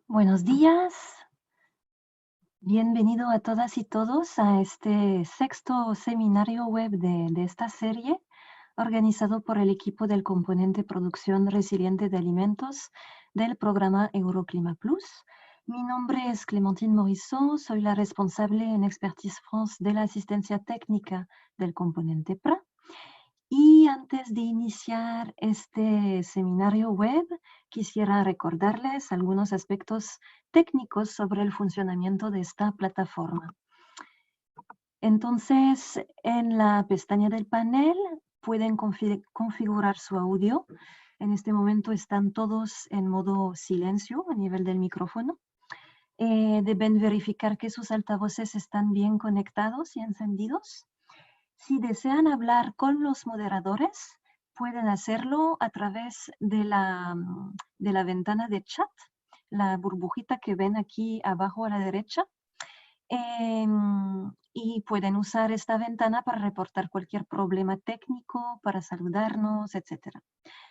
Buenos días, bienvenido a todas y todos a este sexto seminario web de esta serie, organizado por el equipo del componente Producción Resiliente de Alimentos del programa Euroclima Plus. Mi nombre es Clémentine Morisot, soy la responsable en Expertise France de la asistencia técnica del componente PRA. Y antes de iniciar este seminario web, quisiera recordarles algunos aspectos técnicos sobre el funcionamiento de esta plataforma. Entonces, en la pestaña del panel pueden configurar su audio. En este momento están todos en modo silencio a nivel del micrófono. Deben verificar que sus altavoces están bien conectados y encendidos. Si desean hablar con los moderadores, pueden hacerlo a través de la ventana de chat, la burbujita que ven aquí abajo a la derecha. Y pueden usar esta ventana para reportar cualquier problema técnico, para saludarnos, etc.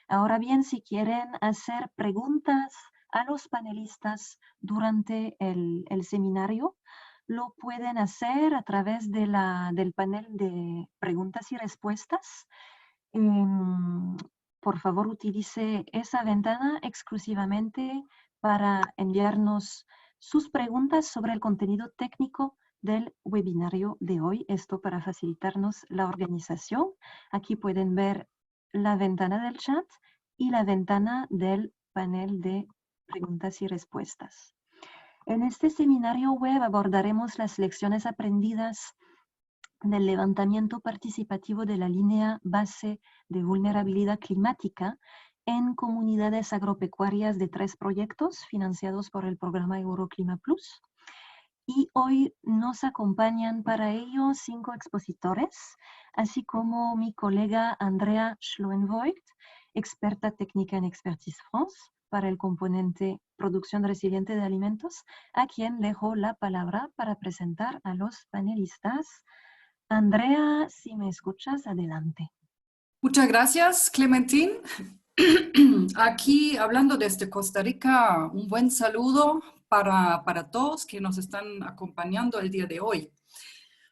Ahora bien, si quieren hacer preguntas a los panelistas durante el seminario, lo pueden hacer a través del panel de preguntas y respuestas. Por favor, utilice esa ventana exclusivamente para enviarnos sus preguntas sobre el contenido técnico del webinario de hoy. Esto para facilitarnos la organización. Aquí pueden ver la ventana del chat y la ventana del panel de preguntas y respuestas. En este seminario web abordaremos las lecciones aprendidas del levantamiento participativo de la línea base de vulnerabilidad climática en comunidades agropecuarias de 3 proyectos financiados por el programa Euroclima Plus. Y hoy nos acompañan para ello 5 expositores, así como mi colega Andrea Schloenvoigt, experta técnica en Expertise France para el componente Producción Resiliente de Alimentos, a quien dejo la palabra para presentar a los panelistas. Andrea, si me escuchas, adelante. Muchas gracias, Clementine. Aquí, hablando desde Costa Rica, un buen saludo para todos que nos están acompañando el día de hoy.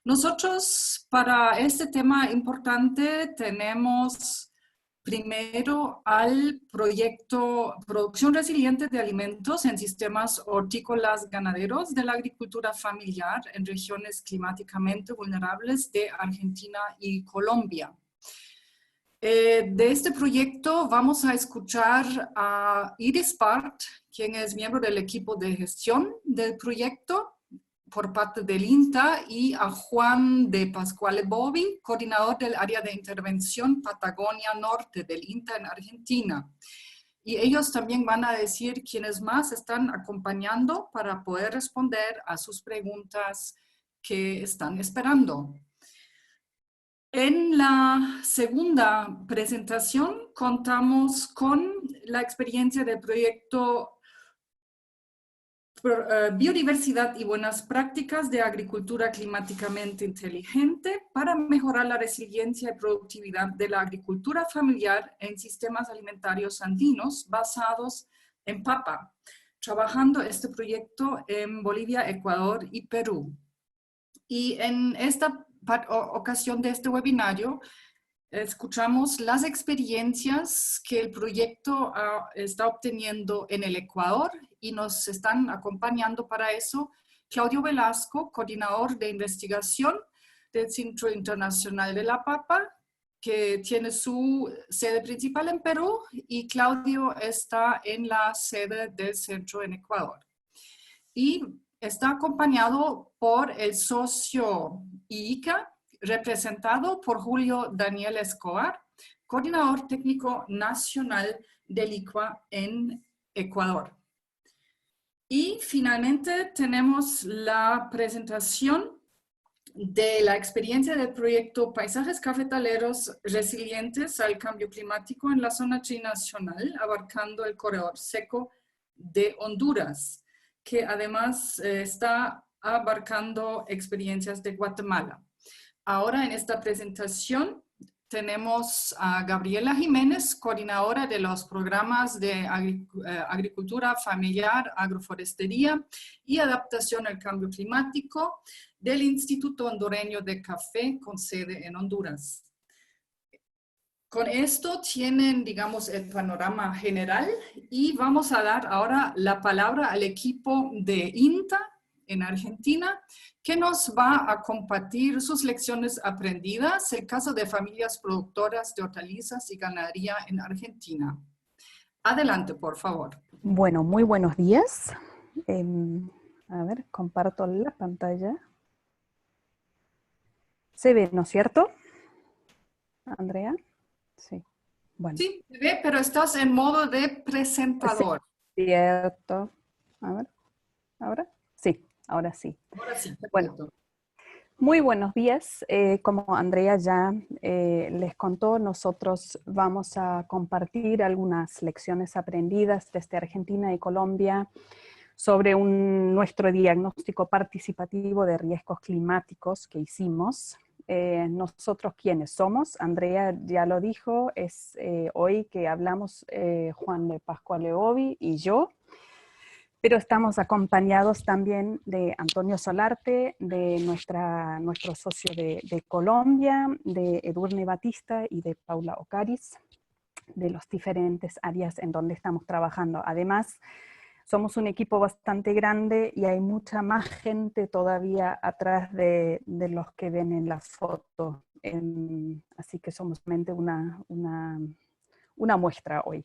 Nosotros, para este tema importante, tenemos primero al proyecto Producción Resiliente de Alimentos en Sistemas Hortícolas Ganaderos de la Agricultura Familiar en regiones climáticamente vulnerables de Argentina y Colombia. De este proyecto vamos a escuchar a Iris Part, quien es miembro del equipo de gestión del proyecto por parte del INTA, y a Juan de Pascuale Bovi, coordinador del área de intervención Patagonia Norte del INTA en Argentina. Y ellos también van a decir quiénes más están acompañando para poder responder a sus preguntas que están esperando. En la segunda presentación contamos con la experiencia del proyecto Biodiversidad y Buenas Prácticas de Agricultura Climáticamente Inteligente para mejorar la resiliencia y productividad de la agricultura familiar en sistemas alimentarios andinos basados en papa, trabajando este proyecto en Bolivia, Ecuador y Perú. Y en esta ocasión de este webinario, escuchamos las experiencias que el proyecto está obteniendo en el Ecuador, y nos están acompañando para eso Claudio Velasco, coordinador de investigación del Centro Internacional de la Papa, que tiene su sede principal en Perú, y Claudio está en la sede del centro en Ecuador. Y está acompañado por el socio IICA, representado por Julio Daniel Escobar, coordinador técnico nacional del ICUA en Ecuador. Y finalmente tenemos la presentación de la experiencia del proyecto Paisajes Cafetaleros Resilientes al Cambio Climático en la zona trinacional, abarcando el corredor seco de Honduras, que además está abarcando experiencias de Guatemala. Ahora en esta presentación tenemos a Gabriela Jiménez, coordinadora de los programas de agricultura familiar, agroforestería y adaptación al cambio climático del Instituto Hondureño de Café con sede en Honduras. Con esto tienen, digamos, el panorama general y vamos a dar ahora la palabra al equipo de INTA en Argentina, que nos va a compartir sus lecciones aprendidas, el caso de familias productoras de hortalizas y ganadería en Argentina. Adelante, por favor. Bueno, muy buenos días. A ver, comparto la pantalla. ¿Se ve, no es cierto, Andrea? Sí. Bueno. Sí, se ve, pero estás en modo de presentador. Sí, cierto. A ver, ¿ahora? Sí, ahora sí. Ahora sí, perfecto. Bueno, muy buenos días. Como Andrea ya les contó, nosotros vamos a compartir algunas lecciones aprendidas desde Argentina y Colombia sobre nuestro diagnóstico participativo de riesgos climáticos que hicimos. Nosotros, ¿quiénes somos? Andrea ya lo dijo, es hoy que hablamos Juan de Pascual Leovi y yo, pero estamos acompañados también de Antonio Solarte, de nuestro socio de Colombia, de Edurne Batista y de Paula Ocaris, de las diferentes áreas en donde estamos trabajando. Además, somos un equipo bastante grande y hay mucha más gente todavía atrás de los que ven en la foto. Así que somos solamente una muestra hoy.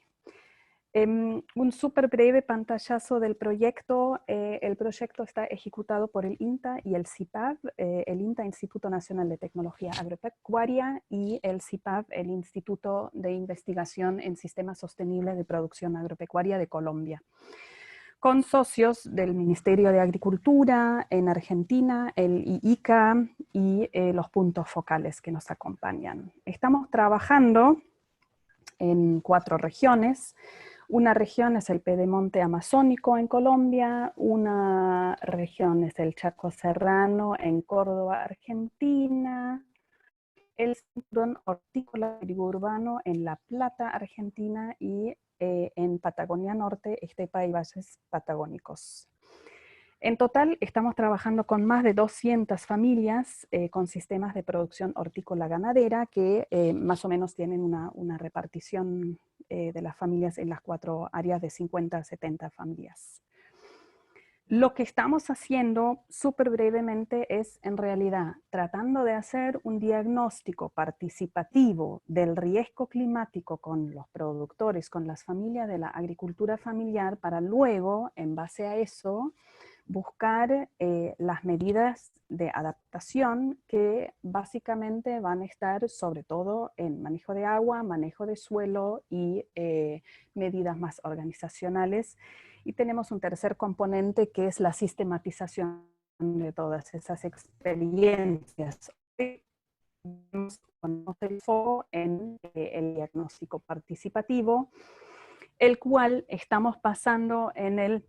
Un súper breve pantallazo del proyecto. El proyecto está ejecutado por el INTA y el CIPAV, el INTA, Instituto Nacional de Tecnología Agropecuaria, y el CIPAV, el Instituto de Investigación en Sistemas Sostenibles de Producción Agropecuaria de Colombia, con socios del Ministerio de Agricultura en Argentina, el IICA y los puntos focales que nos acompañan. Estamos trabajando en 4 regiones. Una región es el Pedemonte Amazónico en Colombia, una región es el Chaco Serrano en Córdoba, Argentina, el cinturón hortícola urbano en La Plata, Argentina, y en Patagonia Norte, estepa y valles patagónicos. En total estamos trabajando con más de 200 familias con sistemas de producción hortícola ganadera que más o menos tienen una repartición de las familias en las 4 áreas de 50 a 70 familias. Lo que estamos haciendo súper brevemente es, en realidad, tratando de hacer un diagnóstico participativo del riesgo climático con los productores, con las familias de la agricultura familiar, para luego, en base a eso, buscar las medidas de adaptación que básicamente van a estar sobre todo en manejo de agua, manejo de suelo y medidas más organizacionales. Y tenemos un tercer componente que es la sistematización de todas esas experiencias. Ponemos el foco en el diagnóstico participativo, el cual estamos pasando en el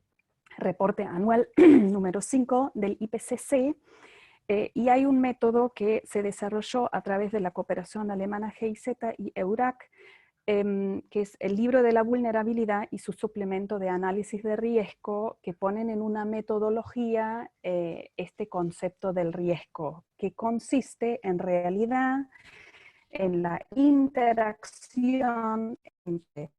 reporte anual número 5 del IPCC, y hay un método que se desarrolló a través de la cooperación alemana GIZ y EURAC, que es el libro de la vulnerabilidad y su suplemento de análisis de riesgo, que ponen en una metodología este concepto del riesgo, que consiste en realidad en la interacción entre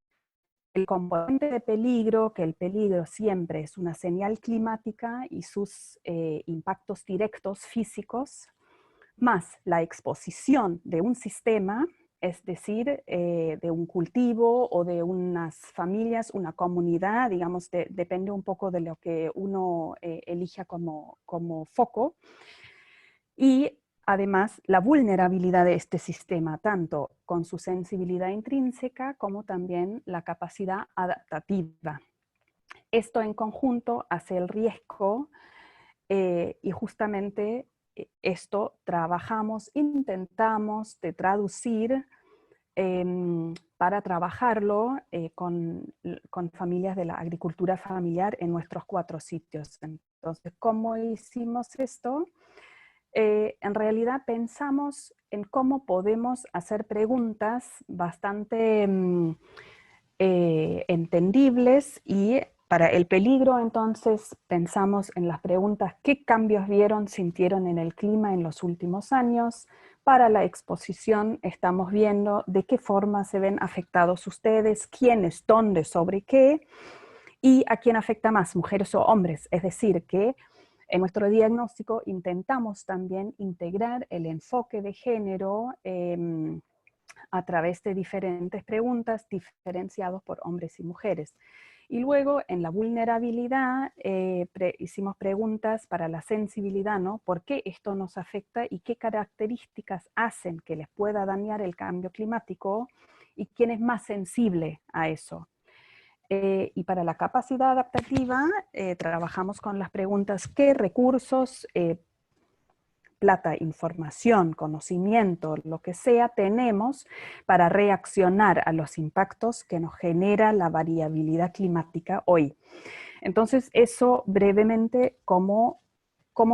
el componente de peligro, que el peligro siempre es una señal climática y sus impactos directos físicos, más la exposición de un sistema, es decir, de un cultivo o de unas familias, una comunidad, digamos, depende un poco de lo que uno elija como foco, y además la vulnerabilidad de este sistema, tanto con su sensibilidad intrínseca como también la capacidad adaptativa. Esto en conjunto hace el riesgo y justamente esto trabajamos, intentamos de traducir para trabajarlo con familias de la agricultura familiar en nuestros 4 sitios. Entonces, ¿cómo hicimos esto? en realidad pensamos en cómo podemos hacer preguntas bastante entendibles, y para el peligro entonces pensamos en las preguntas: ¿qué cambios vieron, sintieron en el clima en los últimos años? Para la exposición estamos viendo de qué forma se ven afectados ustedes, quiénes, dónde, sobre qué, y a quién afecta más, mujeres o hombres. Es decir, que en nuestro diagnóstico intentamos también integrar el enfoque de género a través de diferentes preguntas diferenciados por hombres y mujeres. Y luego en la vulnerabilidad hicimos preguntas para la sensibilidad, ¿no? ¿Por qué esto nos afecta y qué características hacen que les pueda dañar el cambio climático y quién es más sensible a eso? Y para la capacidad adaptativa trabajamos con las preguntas: ¿qué recursos, plata, información, conocimiento, lo que sea, tenemos para reaccionar a los impactos que nos genera la variabilidad climática hoy? Entonces, eso brevemente, cómo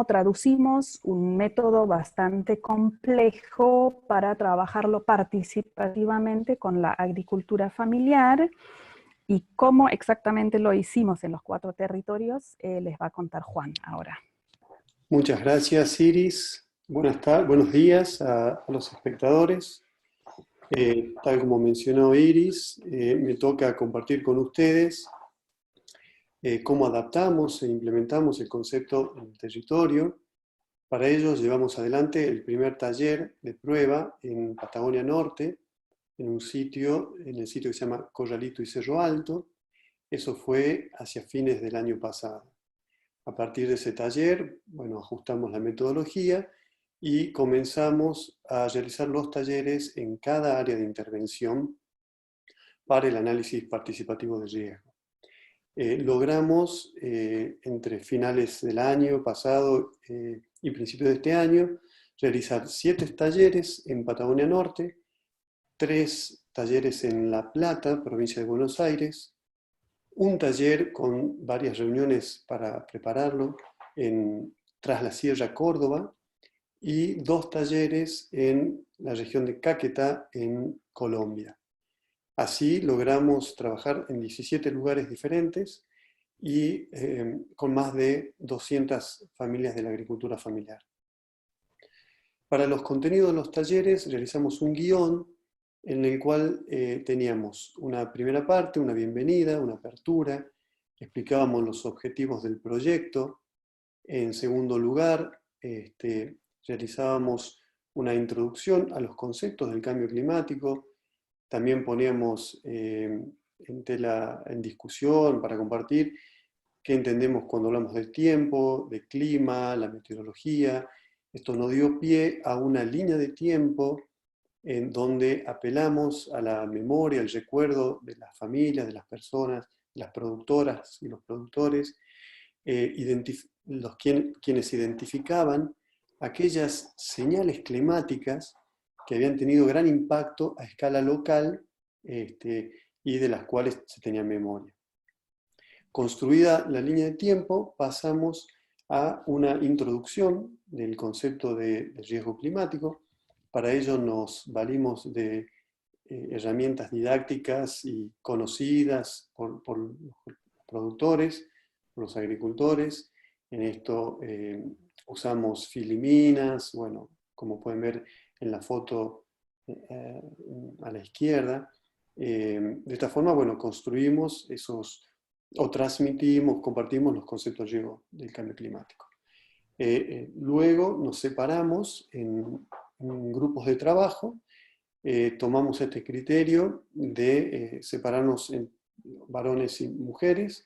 traducimos un método bastante complejo para trabajarlo participativamente con la agricultura familiar, y cómo exactamente lo hicimos en los 4 territorios, les va a contar Juan ahora. Muchas gracias, Iris. Buenos días a los espectadores. Tal como mencionó Iris, me toca compartir con ustedes cómo adaptamos e implementamos el concepto en el territorio. Para ello llevamos adelante el primer taller de prueba en Patagonia Norte, en el sitio que se llama Corralito y Cerro Alto. Eso fue hacia fines del año pasado. A partir de ese taller, bueno, ajustamos la metodología y comenzamos a realizar los talleres en cada área de intervención para el análisis participativo de riesgo. Logramos, entre finales del año pasado y principios de este año, realizar 7 talleres en Patagonia Norte, 3 talleres en La Plata, provincia de Buenos Aires, un taller con varias reuniones para prepararlo Tras la Sierra, Córdoba, y 2 talleres en la región de Caquetá, en Colombia. Así logramos trabajar en 17 lugares diferentes y con más de 200 familias de la agricultura familiar. Para los contenidos de los talleres realizamos un guión en el cual teníamos una primera parte, una bienvenida, una apertura, explicábamos los objetivos del proyecto. En segundo lugar, realizábamos una introducción a los conceptos del cambio climático. También poníamos en discusión para compartir qué entendemos cuando hablamos del tiempo, del clima, la meteorología. Esto nos dio pie a una línea de tiempo en donde apelamos a la memoria, al recuerdo de las familias, de las personas, las productoras y los productores, quienes identificaban aquellas señales climáticas que habían tenido gran impacto a escala local y de las cuales se tenía memoria. Construida la línea de tiempo, pasamos a una introducción del concepto de riesgo climático. Para ello nos valimos de herramientas didácticas y conocidas por los productores, por los agricultores. En esto usamos filiminas, bueno, como pueden ver en la foto a la izquierda. De esta forma, bueno, construimos o transmitimos, compartimos los conceptos de riesgo del cambio climático. Luego nos separamos en grupos de trabajo, tomamos este criterio de separarnos en varones y mujeres,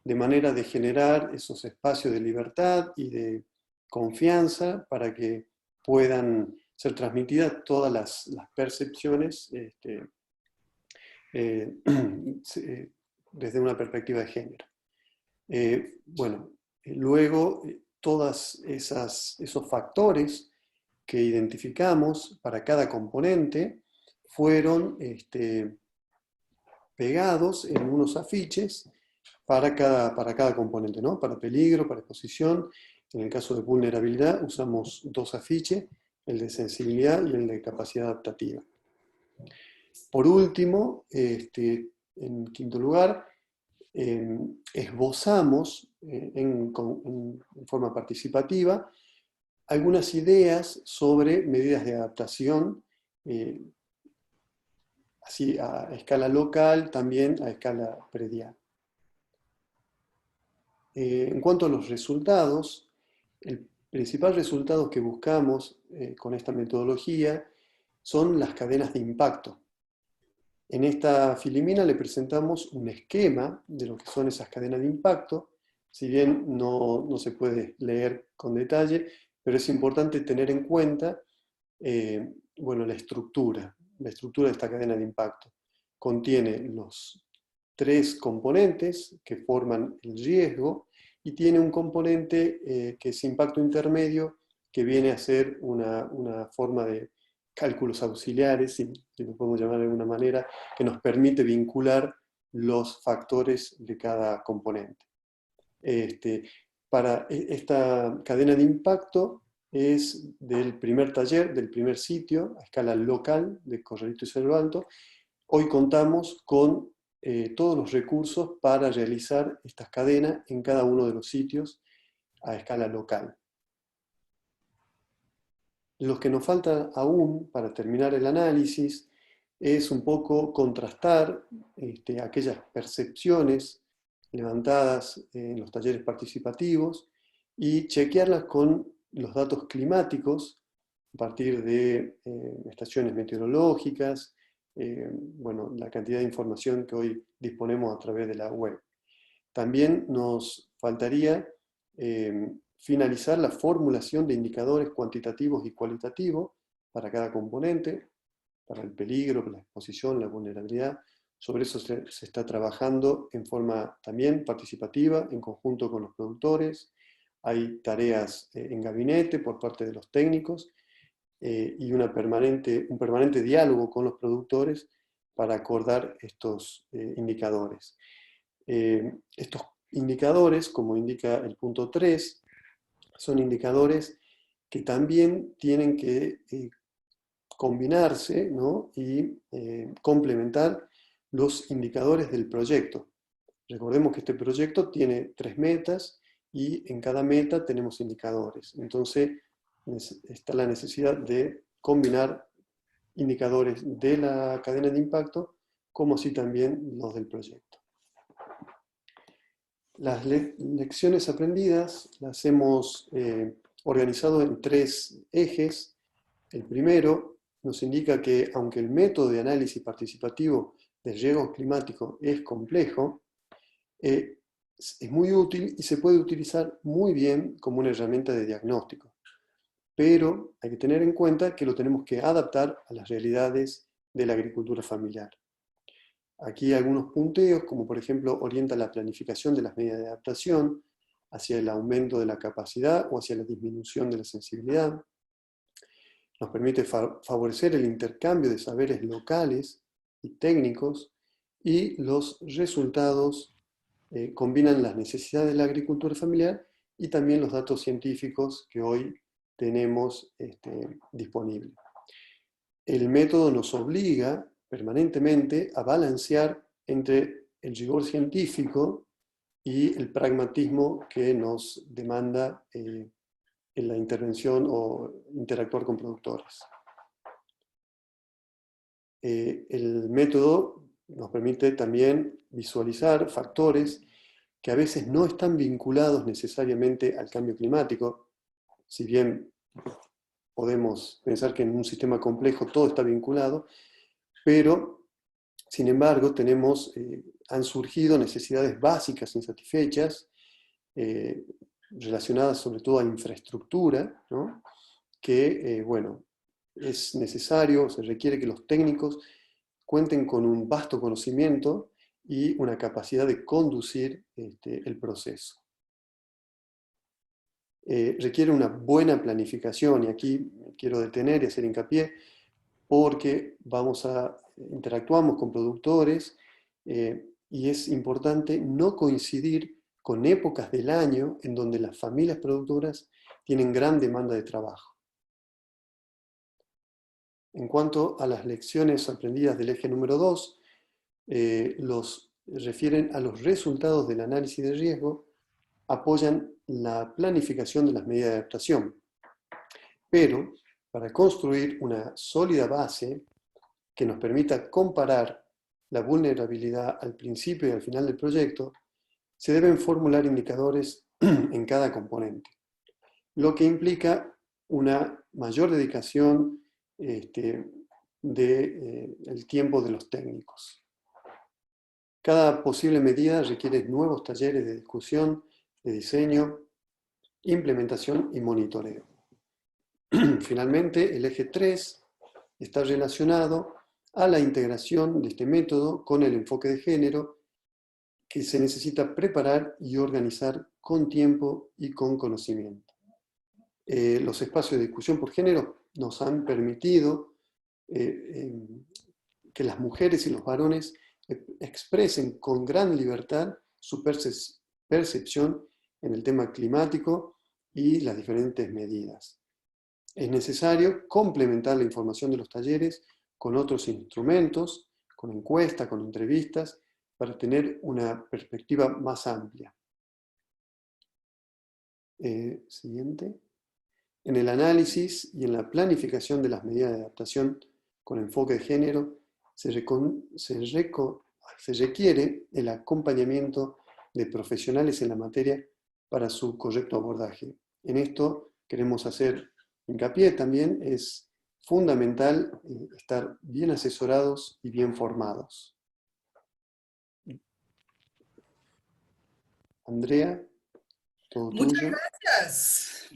de manera de generar esos espacios de libertad y de confianza para que puedan ser transmitidas todas las percepciones desde una perspectiva de género. Luego todos esos factores que identificamos para cada componente fueron pegados en unos afiches para cada componente, ¿no? Para peligro, para exposición. En el caso de vulnerabilidad usamos 2 afiches, el de sensibilidad y el de capacidad adaptativa. Por último, en quinto lugar, esbozamos en forma participativa algunas ideas sobre medidas de adaptación, así a escala local, también a escala predial. En cuanto a los resultados, el principal resultado que buscamos con esta metodología son las cadenas de impacto. En esta filimina le presentamos un esquema de lo que son esas cadenas de impacto, si bien no se puede leer con detalle, pero es importante tener en cuenta bueno, la estructura de esta cadena de impacto. Contiene los 3 componentes que forman el riesgo y tiene un componente que es impacto intermedio, que viene a ser una forma de cálculos auxiliares, si lo podemos llamar de alguna manera, que nos permite vincular los factores de cada componente. Para esta cadena de impacto es del primer taller, del primer sitio, a escala local, de Corralito y Cerro Alto. Hoy contamos con todos los recursos para realizar estas cadenas en cada uno de los sitios a escala local. Lo que nos falta aún para terminar el análisis es un poco contrastar aquellas percepciones levantadas en los talleres participativos y chequearlas con los datos climáticos a partir de estaciones meteorológicas, bueno, la cantidad de información que hoy disponemos a través de la web. También nos faltaría finalizar la formulación de indicadores cuantitativos y cualitativos para cada componente, para el peligro, la exposición, la vulnerabilidad. Sobre eso se está trabajando en forma también participativa, en conjunto con los productores. Hay tareas en gabinete por parte de los técnicos y un permanente diálogo con los productores para acordar estos indicadores. Estos indicadores, como indica el punto 3, son indicadores que también tienen que combinarse, ¿no? Y complementar los indicadores del proyecto. Recordemos que este proyecto tiene 3 metas y en cada meta tenemos indicadores. Entonces está la necesidad de combinar indicadores de la cadena de impacto como así también los del proyecto. Las lecciones aprendidas las hemos organizado en 3 ejes. El primero nos indica que aunque el método de análisis participativo de riesgos climáticos es complejo, es muy útil y se puede utilizar muy bien como una herramienta de diagnóstico. Pero hay que tener en cuenta que lo tenemos que adaptar a las realidades de la agricultura familiar. Aquí algunos punteos, como por ejemplo orienta la planificación de las medidas de adaptación hacia el aumento de la capacidad o hacia la disminución de la sensibilidad. Nos permite favorecer el intercambio de saberes locales y técnicos, y los resultados combinan las necesidades de la agricultura familiar y también los datos científicos que hoy tenemos disponibles. El método nos obliga permanentemente a balancear entre el rigor científico y el pragmatismo que nos demanda en la intervención o interactuar con productores. El método nos permite también visualizar factores que a veces no están vinculados necesariamente al cambio climático, si bien podemos pensar que en un sistema complejo todo está vinculado, pero sin embargo han surgido necesidades básicas insatisfechas, relacionadas sobre todo a infraestructura, ¿no? Que, bueno, es necesario, se requiere que los técnicos cuenten con un vasto conocimiento y una capacidad de conducir el proceso. Requiere una buena planificación, y aquí quiero detener y hacer hincapié, porque interactuamos con productores y es importante no coincidir con épocas del año en donde las familias productoras tienen gran demanda de trabajo. En cuanto a las lecciones aprendidas del eje número 2, los refieren a los resultados del análisis de riesgo, apoyan la planificación de las medidas de adaptación. Pero para construir una sólida base que nos permita comparar la vulnerabilidad al principio y al final del proyecto, se deben formular indicadores en cada componente, lo que implica una mayor dedicación del tiempo de los técnicos. Cada posible medida requiere nuevos talleres de discusión, de diseño, implementación y monitoreo. Finalmente, el eje 3 está relacionado a la integración de este método con el enfoque de género que se necesita preparar y organizar con tiempo y con conocimiento. Los espacios de discusión por género nos han permitido que las mujeres y los varones expresen con gran libertad su percepción en el tema climático y las diferentes medidas. Es necesario complementar la información de los talleres con otros instrumentos, con encuestas, con entrevistas, para tener una perspectiva más amplia. Siguiente. En el análisis y en la planificación de las medidas de adaptación con enfoque de género, se requiere el acompañamiento de profesionales en la materia para su correcto abordaje. En esto queremos hacer hincapié también, es fundamental estar bien asesorados y bien formados. Andrea, todo tuyo.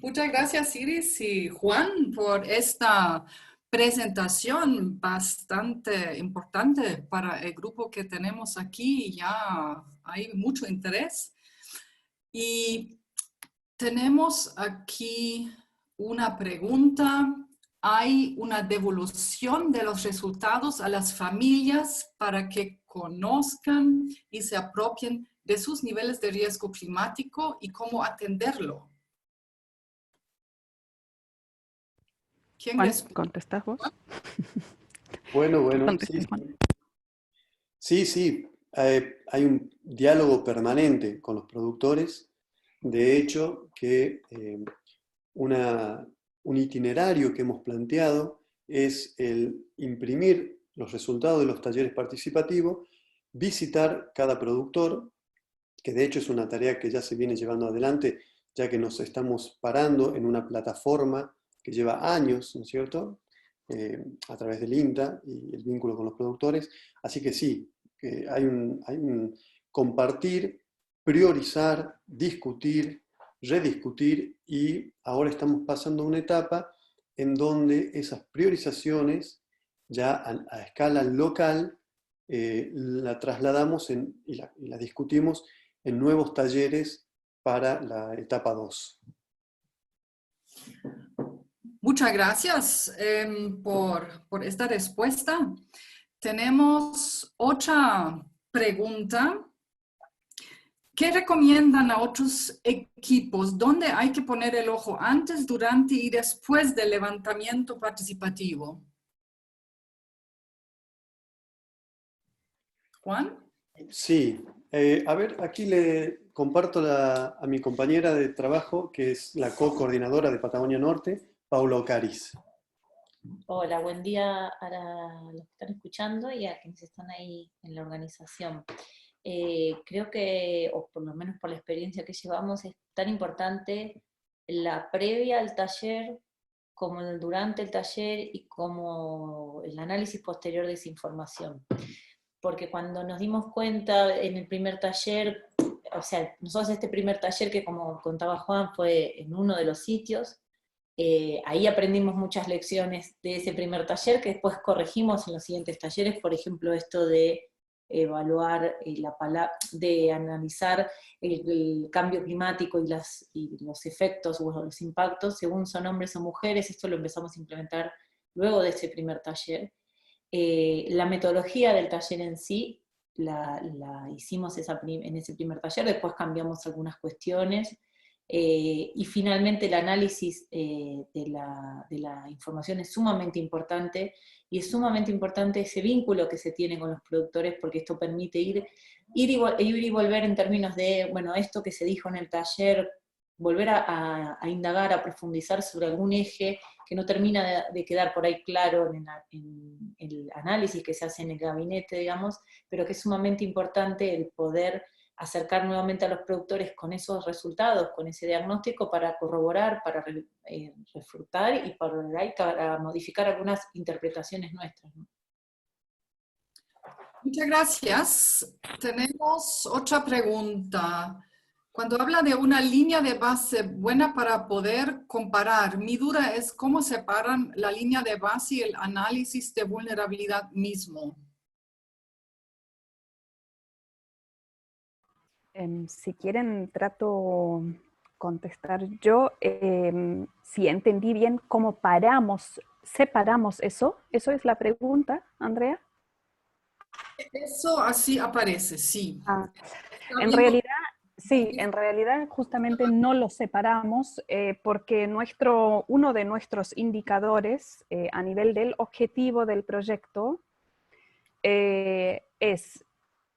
Muchas gracias Iris y Juan por esta presentación bastante importante para el grupo que tenemos aquí. Ya hay mucho interés. Y tenemos aquí una pregunta. ¿Hay una devolución de los resultados a las familias para que conozcan y se apropien de sus niveles de riesgo climático y cómo atenderlo? ¿Quién Juan, les... ¿contestás vos? Bueno, Contesté, sí. Juan. Sí, hay un diálogo permanente con los productores. De hecho, que un itinerario que hemos planteado es el imprimir los resultados de los talleres participativos, visitar cada productor, que de hecho es una tarea que ya se viene llevando adelante, ya que nos estamos parando en una plataforma que lleva años, ¿no es cierto?, a través del INTA y el vínculo con los productores. Así que sí, que hay un compartir, priorizar, discutir, rediscutir, y ahora estamos pasando a una etapa en donde esas priorizaciones ya a escala local la trasladamos y la discutimos en nuevos talleres para la etapa 2. Muchas gracias por esta respuesta. Tenemos otra pregunta. ¿Qué recomiendan a otros equipos? ¿Dónde hay que poner el ojo antes, durante y después del levantamiento participativo? ¿Juan? Sí. A ver, aquí le comparto a mi compañera de trabajo, que es la co-coordinadora de Patagonia Norte, Paula Ocariz. Hola, buen día a los que están escuchando y a quienes están ahí en la organización. Creo que, o por lo menos por la experiencia que llevamos, es tan importante la previa al taller como el durante el taller y como el análisis posterior de esa información. Porque cuando nos dimos cuenta en el primer taller, o sea, nosotros este primer taller que, como contaba Juan, fue en uno de los sitios, ahí aprendimos muchas lecciones de ese primer taller que después corregimos en los siguientes talleres. Por ejemplo, esto de evaluar, de analizar el cambio climático y los efectos o los impactos según son hombres o mujeres. Esto lo empezamos a implementar luego de ese primer taller. La metodología del taller en sí hicimos en ese primer taller, después cambiamos algunas cuestiones, y finalmente el análisis de la información es sumamente importante, y es sumamente importante ese vínculo que se tiene con los productores, porque esto permite ir y volver en términos de, bueno, esto que se dijo en el taller, volver a indagar, a profundizar sobre algún eje que no termina de quedar por ahí claro en el análisis que se hace en el gabinete, digamos, pero que es sumamente importante el poder acercar nuevamente a los productores con esos resultados, con ese diagnóstico, para corroborar, para refutar y para modificar algunas interpretaciones nuestras, ¿no? Muchas gracias. Tenemos otra pregunta. Cuando habla de una línea de base buena para poder comparar, mi duda es cómo separan la línea de base y el análisis de vulnerabilidad mismo. Si quieren, trato contestar yo. Si entendí bien cómo separamos eso. ¿Eso es la pregunta, Andrea? Eso así aparece, sí. En realidad, sí, en realidad justamente no lo separamos porque uno de nuestros indicadores a nivel del objetivo del proyecto es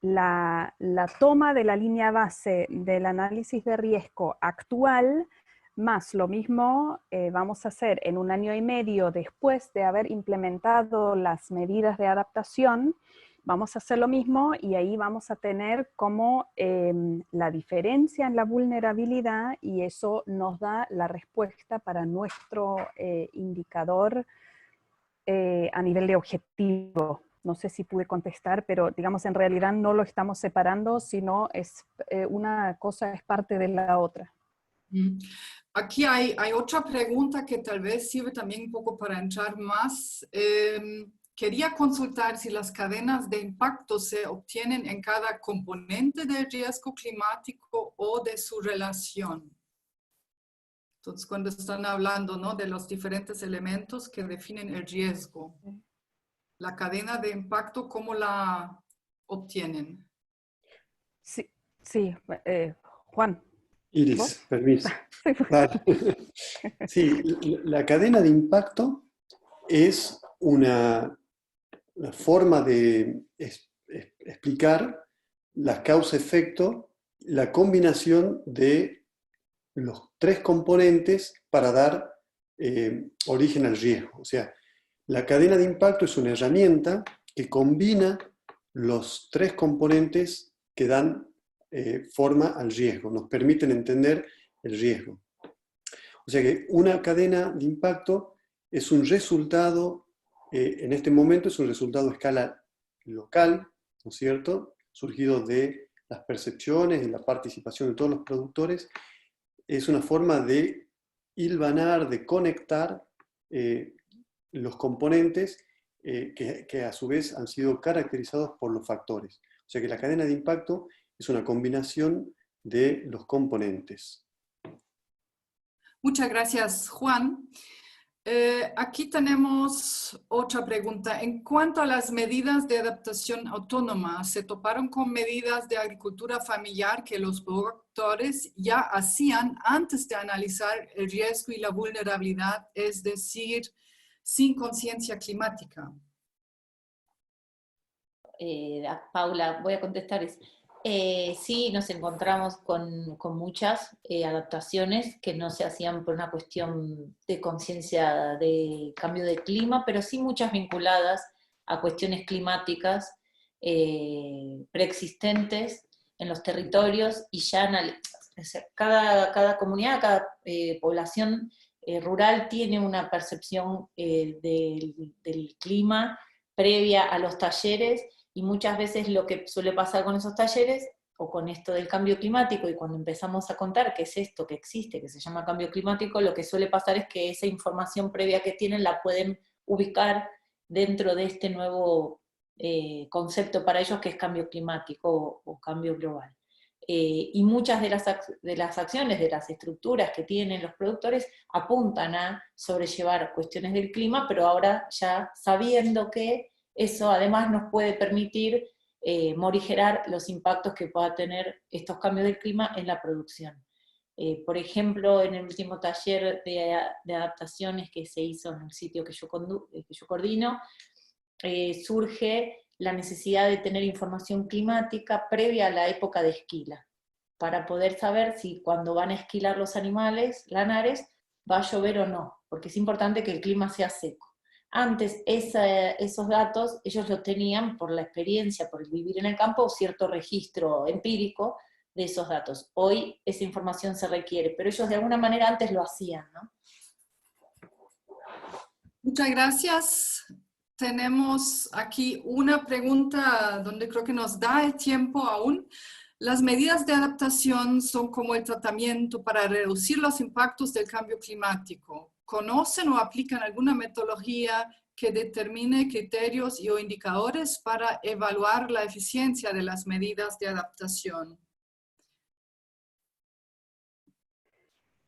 la toma de la línea base del análisis de riesgo actual, más lo mismo vamos a hacer en 1 año y medio después de haber implementado las medidas de adaptación. Vamos a hacer lo mismo y ahí vamos a tener como la diferencia en la vulnerabilidad, y eso nos da la respuesta para nuestro indicador a nivel de objetivo. No sé si pude contestar, pero digamos en realidad no lo estamos separando, sino es una cosa es parte de la otra. Aquí hay otra pregunta que tal vez sirve también un poco para entrar más. Quería consultar si las cadenas de impacto se obtienen en cada componente del riesgo climático o de su relación. Entonces, cuando están hablando, ¿no?, de los diferentes elementos que definen el riesgo, la cadena de impacto, ¿cómo la obtienen? Sí, sí, Juan. Iris, ¿Vos? permiso. Vale. Sí, la cadena de impacto es una forma de explicar la causa-efecto, la combinación de los 3 componentes para dar origen al riesgo. O sea, la cadena de impacto es una herramienta que combina los 3 componentes que dan forma al riesgo, nos permiten entender el riesgo. O sea que una cadena de impacto es un resultado, en este momento es un resultado a escala local, ¿no es cierto?, surgido de las percepciones y la participación de todos los productores. Es una forma de hilvanar, de conectar los componentes que a su vez han sido caracterizados por los factores. O sea que la cadena de impacto es una combinación de los componentes. Muchas gracias, Juan. Aquí tenemos otra pregunta. En cuanto a las medidas de adaptación autónoma, ¿se toparon con medidas de agricultura familiar que los productores ya hacían antes de analizar el riesgo y la vulnerabilidad, es decir, sin conciencia climática? Paula, voy a contestar eso. Sí, nos encontramos con muchas adaptaciones que no se hacían por una cuestión de conciencia de cambio de clima, pero sí muchas vinculadas a cuestiones climáticas preexistentes en los territorios, y ya cada comunidad, cada población rural tiene una percepción del clima previa a los talleres. Y muchas veces lo que suele pasar con esos talleres, o con esto del cambio climático, y cuando empezamos a contar qué es esto que existe, que se llama cambio climático, lo que suele pasar es que esa información previa que tienen la pueden ubicar dentro de este nuevo concepto para ellos, que es cambio climático o cambio global. Y muchas de las acciones, de las estructuras que tienen los productores, apuntan a sobrellevar cuestiones del clima, pero ahora ya sabiendo que eso además nos puede permitir morigerar los impactos que pueda tener estos cambios del clima en la producción. Por ejemplo, en el último taller de adaptaciones que se hizo en el sitio que yo coordino, surge la necesidad de tener información climática previa a la época de esquila, para poder saber si cuando van a esquilar los animales lanares va a llover o no, porque es importante que el clima sea seco. Antes esos datos ellos los tenían por la experiencia, por el vivir en el campo, cierto registro empírico de esos datos. Hoy esa información se requiere, pero ellos de alguna manera antes lo hacían, ¿no? Muchas gracias. Tenemos aquí una pregunta donde creo que nos da el tiempo aún. Las medidas de adaptación son como el tratamiento para reducir los impactos del cambio climático. ¿Conocen o aplican alguna metodología que determine criterios y o indicadores para evaluar la eficiencia de las medidas de adaptación?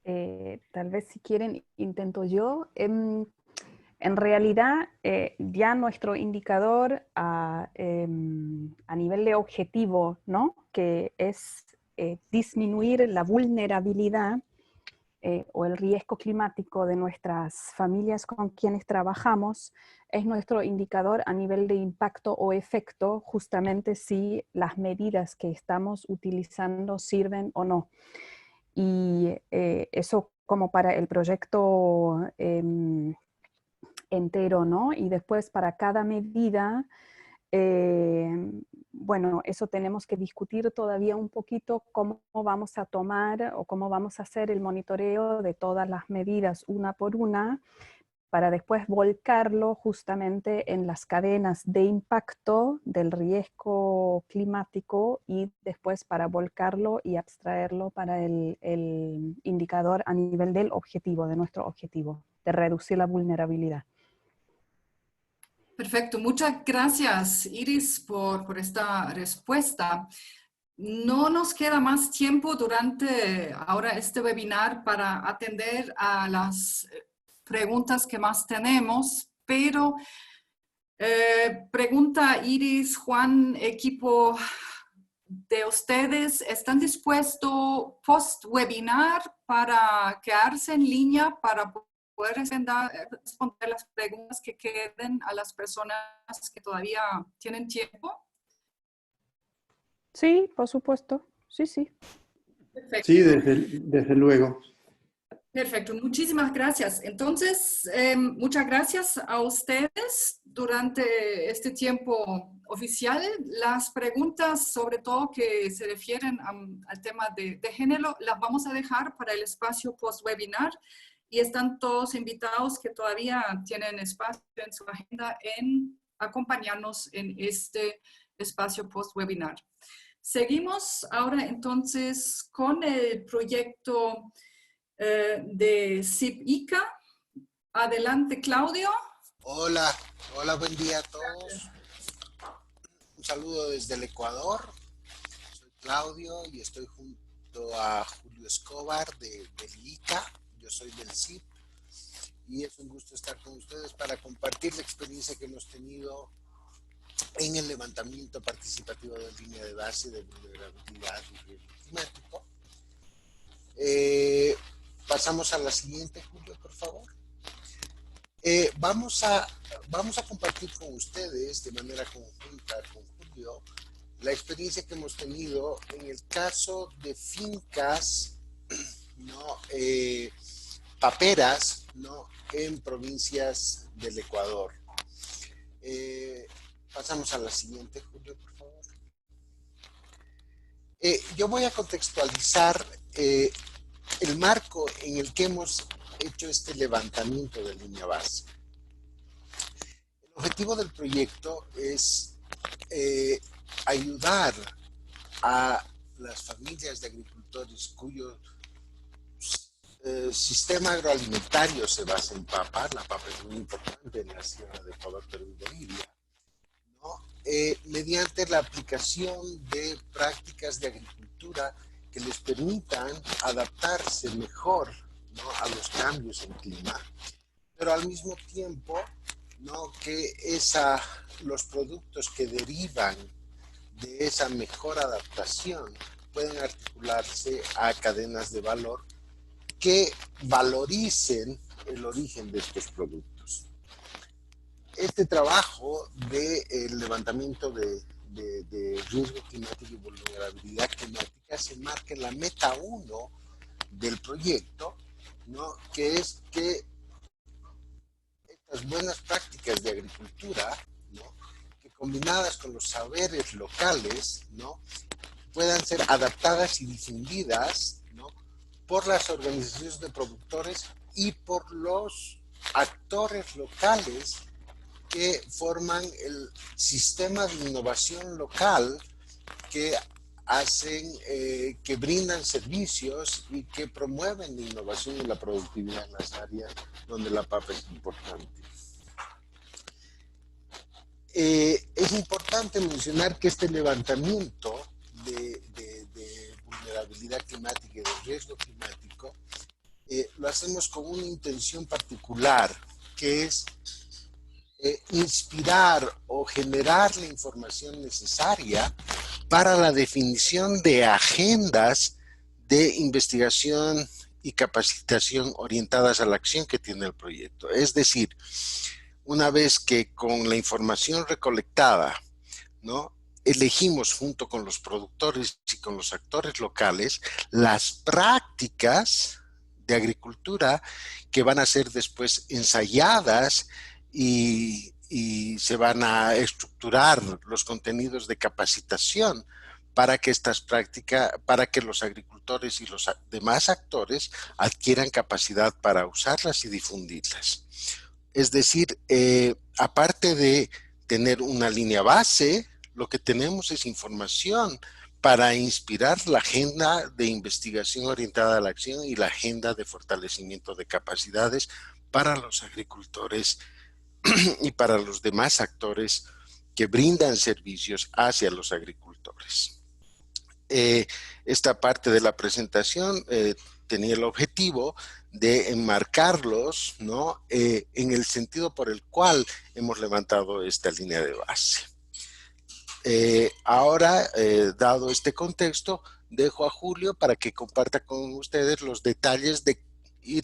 Tal vez si quieren intento yo. En realidad, ya nuestro indicador a nivel de objetivo, ¿no? Que es disminuir la vulnerabilidad o el riesgo climático de nuestras familias con quienes trabajamos, es nuestro indicador a nivel de impacto o efecto, justamente si las medidas que estamos utilizando sirven o no. Y eso como para el proyecto entero, ¿no? Y después para cada medida, bueno, eso tenemos que discutir todavía un poquito cómo vamos a tomar o cómo vamos a hacer el monitoreo de todas las medidas una por una, para después volcarlo justamente en las cadenas de impacto del riesgo climático y después para volcarlo y abstraerlo para el indicador a nivel del objetivo, de nuestro objetivo, de reducir la vulnerabilidad. Perfecto, muchas gracias Iris por esta respuesta. No nos queda más tiempo durante ahora este webinar para atender a las preguntas que más tenemos, pero pregunta Iris, Juan, equipo de ustedes, ¿están dispuestos post-webinar para quedarse en línea para poder responder las preguntas que queden a las personas que todavía tienen tiempo? Sí, por supuesto. Sí, sí. Perfecto. Sí, desde luego. Perfecto, muchísimas gracias. Entonces, muchas gracias a ustedes durante este tiempo oficial. Las preguntas, sobre todo que se refieren al tema de género, las vamos a dejar para el espacio post-webinar y están todos invitados que todavía tienen espacio en su agenda en acompañarnos en este espacio post-webinar. Seguimos ahora entonces con el proyecto de CIP-ICA. Adelante, Claudio. Hola, hola, buen día a todos. Un saludo desde el Ecuador. Soy Claudio y estoy junto a Julio Escobar del ICA. Yo soy del CIP y es un gusto estar con ustedes para compartir la experiencia que hemos tenido en el levantamiento participativo de la línea de base de vulnerabilidad y riesgo climático. Pasamos a la siguiente, Julio, por favor. Vamos a compartir con ustedes de manera conjunta con Julio la experiencia que hemos tenido en el caso de fincas, ¿no? Paperas, ¿no? En provincias del Ecuador. Pasamos a la siguiente, Julio, por favor. Yo voy a contextualizar el marco en el que hemos hecho este levantamiento de línea base. El objetivo del proyecto es ayudar a las familias de agricultores cuyo sistema agroalimentario se basa en papa. La papa es muy importante en la sierra de Ecuador, Perú y Bolivia, ¿no? Mediante la aplicación de prácticas de agricultura que les permitan adaptarse mejor, ¿no? A los cambios en clima, pero al mismo tiempo, ¿no? Que los productos que derivan de esa mejor adaptación pueden articularse a cadenas de valor que valoricen el origen de estos productos. Este trabajo de levantamiento de riesgo climático y vulnerabilidad climática se marca en la meta 1 del proyecto, ¿no? Que es que estas buenas prácticas de agricultura, ¿no? Que combinadas con los saberes locales, ¿no? Puedan ser adaptadas y difundidas, ¿no? Por las organizaciones de productores y por los actores locales que forman el sistema de innovación local que hacen, que brindan servicios y que promueven la innovación y la productividad en las áreas donde la papa es importante. Es importante mencionar que este levantamiento de vulnerabilidad climática y de riesgo climático lo hacemos con una intención particular, que es inspirar o generar la información necesaria para la definición de agendas de investigación y capacitación orientadas a la acción que tiene el proyecto. Es decir, una vez que con la información recolectada, ¿no?, elegimos junto con los productores y con los actores locales las prácticas de agricultura que van a ser después ensayadas y se van a estructurar los contenidos de capacitación para que estas prácticas, para que los agricultores y los demás actores adquieran capacidad para usarlas y difundirlas. Es decir, aparte de tener una línea base, lo que tenemos es información para inspirar la agenda de investigación orientada a la acción y la agenda de fortalecimiento de capacidades para los agricultores y para los demás actores que brindan servicios hacia los agricultores. Esta parte de la presentación tenía el objetivo de enmarcarlos, ¿no?, en el sentido por el cual hemos levantado esta línea de base. Ahora, dado este contexto, dejo a Julio para que comparta con ustedes los detalles y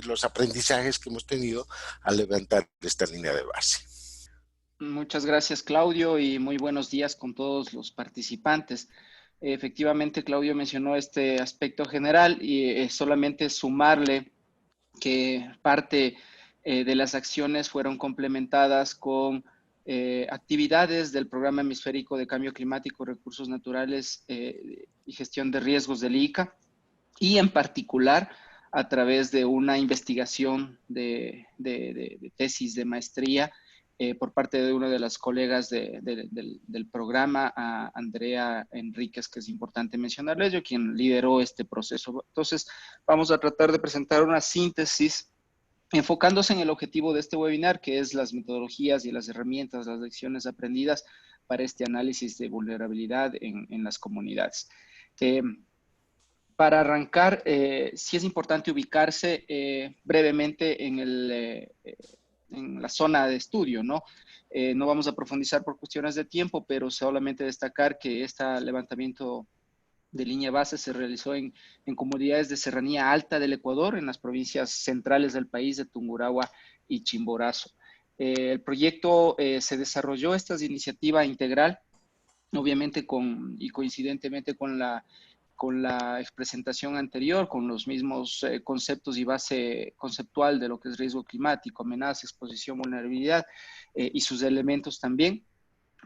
los aprendizajes que hemos tenido al levantar esta línea de base. Muchas gracias, Claudio, y muy buenos días con todos los participantes. Efectivamente, Claudio mencionó este aspecto general y solamente sumarle que parte de las acciones fueron complementadas con actividades del Programa Hemisférico de Cambio Climático, Recursos Naturales y Gestión de Riesgos del ICA, y en particular a través de una investigación de tesis de maestría por parte de una de las colegas del programa, a Andrea Enríquez, que es importante mencionarles, yo quien lideró este proceso. Entonces, vamos a tratar de presentar una síntesis enfocándose en el objetivo de este webinar, que es las metodologías y las herramientas, las lecciones aprendidas para este análisis de vulnerabilidad en las comunidades. Para arrancar, sí es importante ubicarse brevemente en la zona de estudio, ¿no? No vamos a profundizar por cuestiones de tiempo, pero solamente destacar que este levantamiento de línea base se realizó en comunidades de serranía alta del Ecuador, en las provincias centrales del país de Tungurahua y Chimborazo. El proyecto se desarrolló, esta iniciativa integral, obviamente y coincidentemente con la presentación anterior, con los mismos conceptos y base conceptual de lo que es riesgo climático, amenaza, exposición, vulnerabilidad y sus elementos también.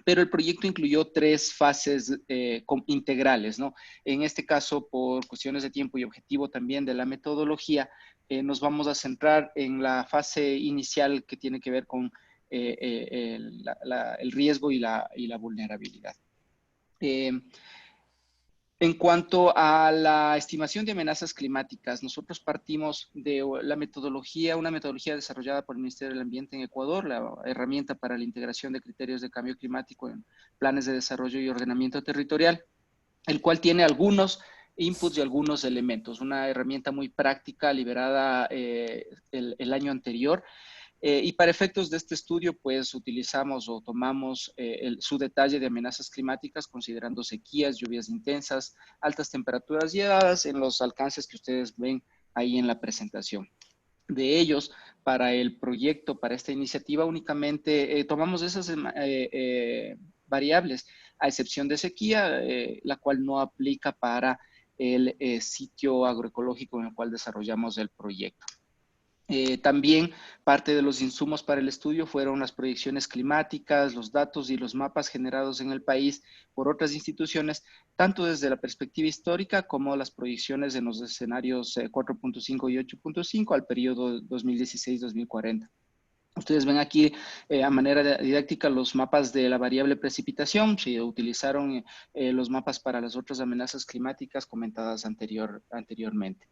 Pero el proyecto incluyó 3 fases integrales, ¿no? En este caso, por cuestiones de tiempo y objetivo también de la metodología, nos vamos a centrar en la fase inicial que tiene que ver con el riesgo y la vulnerabilidad. En cuanto a la estimación de amenazas climáticas, nosotros partimos de una metodología desarrollada por el Ministerio del Ambiente en Ecuador, la herramienta para la integración de criterios de cambio climático en planes de desarrollo y ordenamiento territorial, el cual tiene algunos inputs y algunos elementos. Una herramienta muy práctica liberada el año anterior, Y para efectos de este estudio, pues utilizamos o tomamos su detalle de amenazas climáticas, considerando sequías, lluvias intensas, altas temperaturas y heladas en los alcances que ustedes ven ahí en la presentación. De ellos, para el proyecto, para esta iniciativa, únicamente tomamos esas variables, a excepción de sequía, la cual no aplica para el sitio agroecológico en el cual desarrollamos el proyecto. También parte de los insumos para el estudio fueron las proyecciones climáticas, los datos y los mapas generados en el país por otras instituciones, tanto desde la perspectiva histórica como las proyecciones en los escenarios 4.5 y 8.5 al periodo 2016-2040. Ustedes ven aquí a manera didáctica los mapas de la variable precipitación. Se utilizaron los mapas para las otras amenazas climáticas comentadas anteriormente.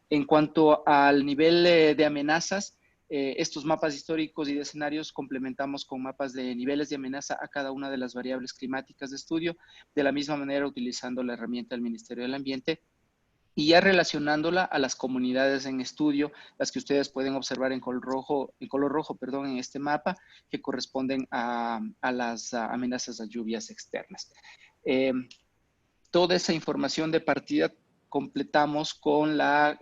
En cuanto al nivel de amenazas, estos mapas históricos y de escenarios complementamos con mapas de niveles de amenaza a cada una de las variables climáticas de estudio, de la misma manera utilizando la herramienta del Ministerio del Ambiente y ya relacionándola a las comunidades en estudio, las que ustedes pueden observar en color rojo, en este mapa, que corresponden a las amenazas a lluvias externas. Toda esa información de partida completamos con la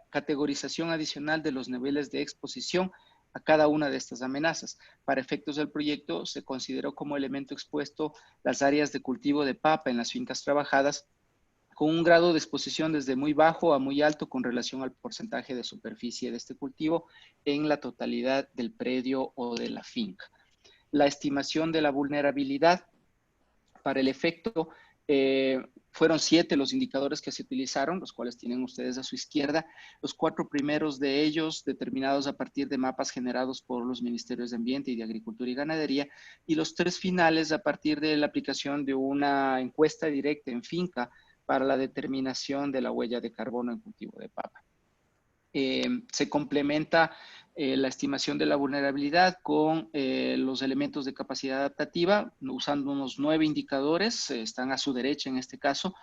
categorización adicional de los niveles de exposición a cada una de estas amenazas. Para efectos del proyecto, se consideró como elemento expuesto las áreas de cultivo de papa en las fincas trabajadas, con un grado de exposición desde muy bajo a muy alto con relación al porcentaje de superficie de este cultivo en la totalidad del predio o de la finca. La estimación de la vulnerabilidad para el efecto fueron 7 los indicadores que se utilizaron, los cuales tienen ustedes a su izquierda. Los 4 primeros de ellos determinados a partir de mapas generados por los Ministerios de Ambiente y de Agricultura y Ganadería, y los 3 finales a partir de la aplicación de una encuesta directa en finca para la determinación de la huella de carbono en cultivo de papa. Se complementa la estimación de la vulnerabilidad con los elementos de capacidad adaptativa, usando unos 9 indicadores, están a su derecha en este caso.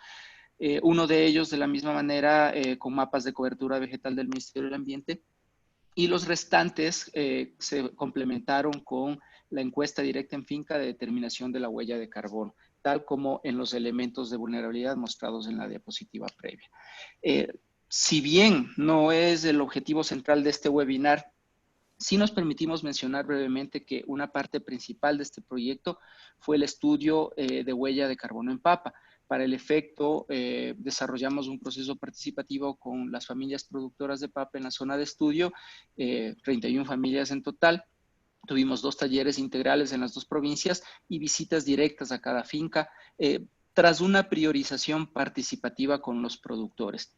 Uno de ellos de la misma manera con mapas de cobertura vegetal del Ministerio del Ambiente, y los restantes se complementaron con la encuesta directa en finca de determinación de la huella de carbono, tal como en los elementos de vulnerabilidad mostrados en la diapositiva previa. Si bien no es el objetivo central de este webinar, sí nos permitimos mencionar brevemente que una parte principal de este proyecto fue el estudio de huella de carbono en papa. Para el efecto, desarrollamos un proceso participativo con las familias productoras de papa en la zona de estudio, 31 familias en total. Tuvimos 2 talleres integrales en las 2 provincias y visitas directas a cada finca, tras una priorización participativa con los productores.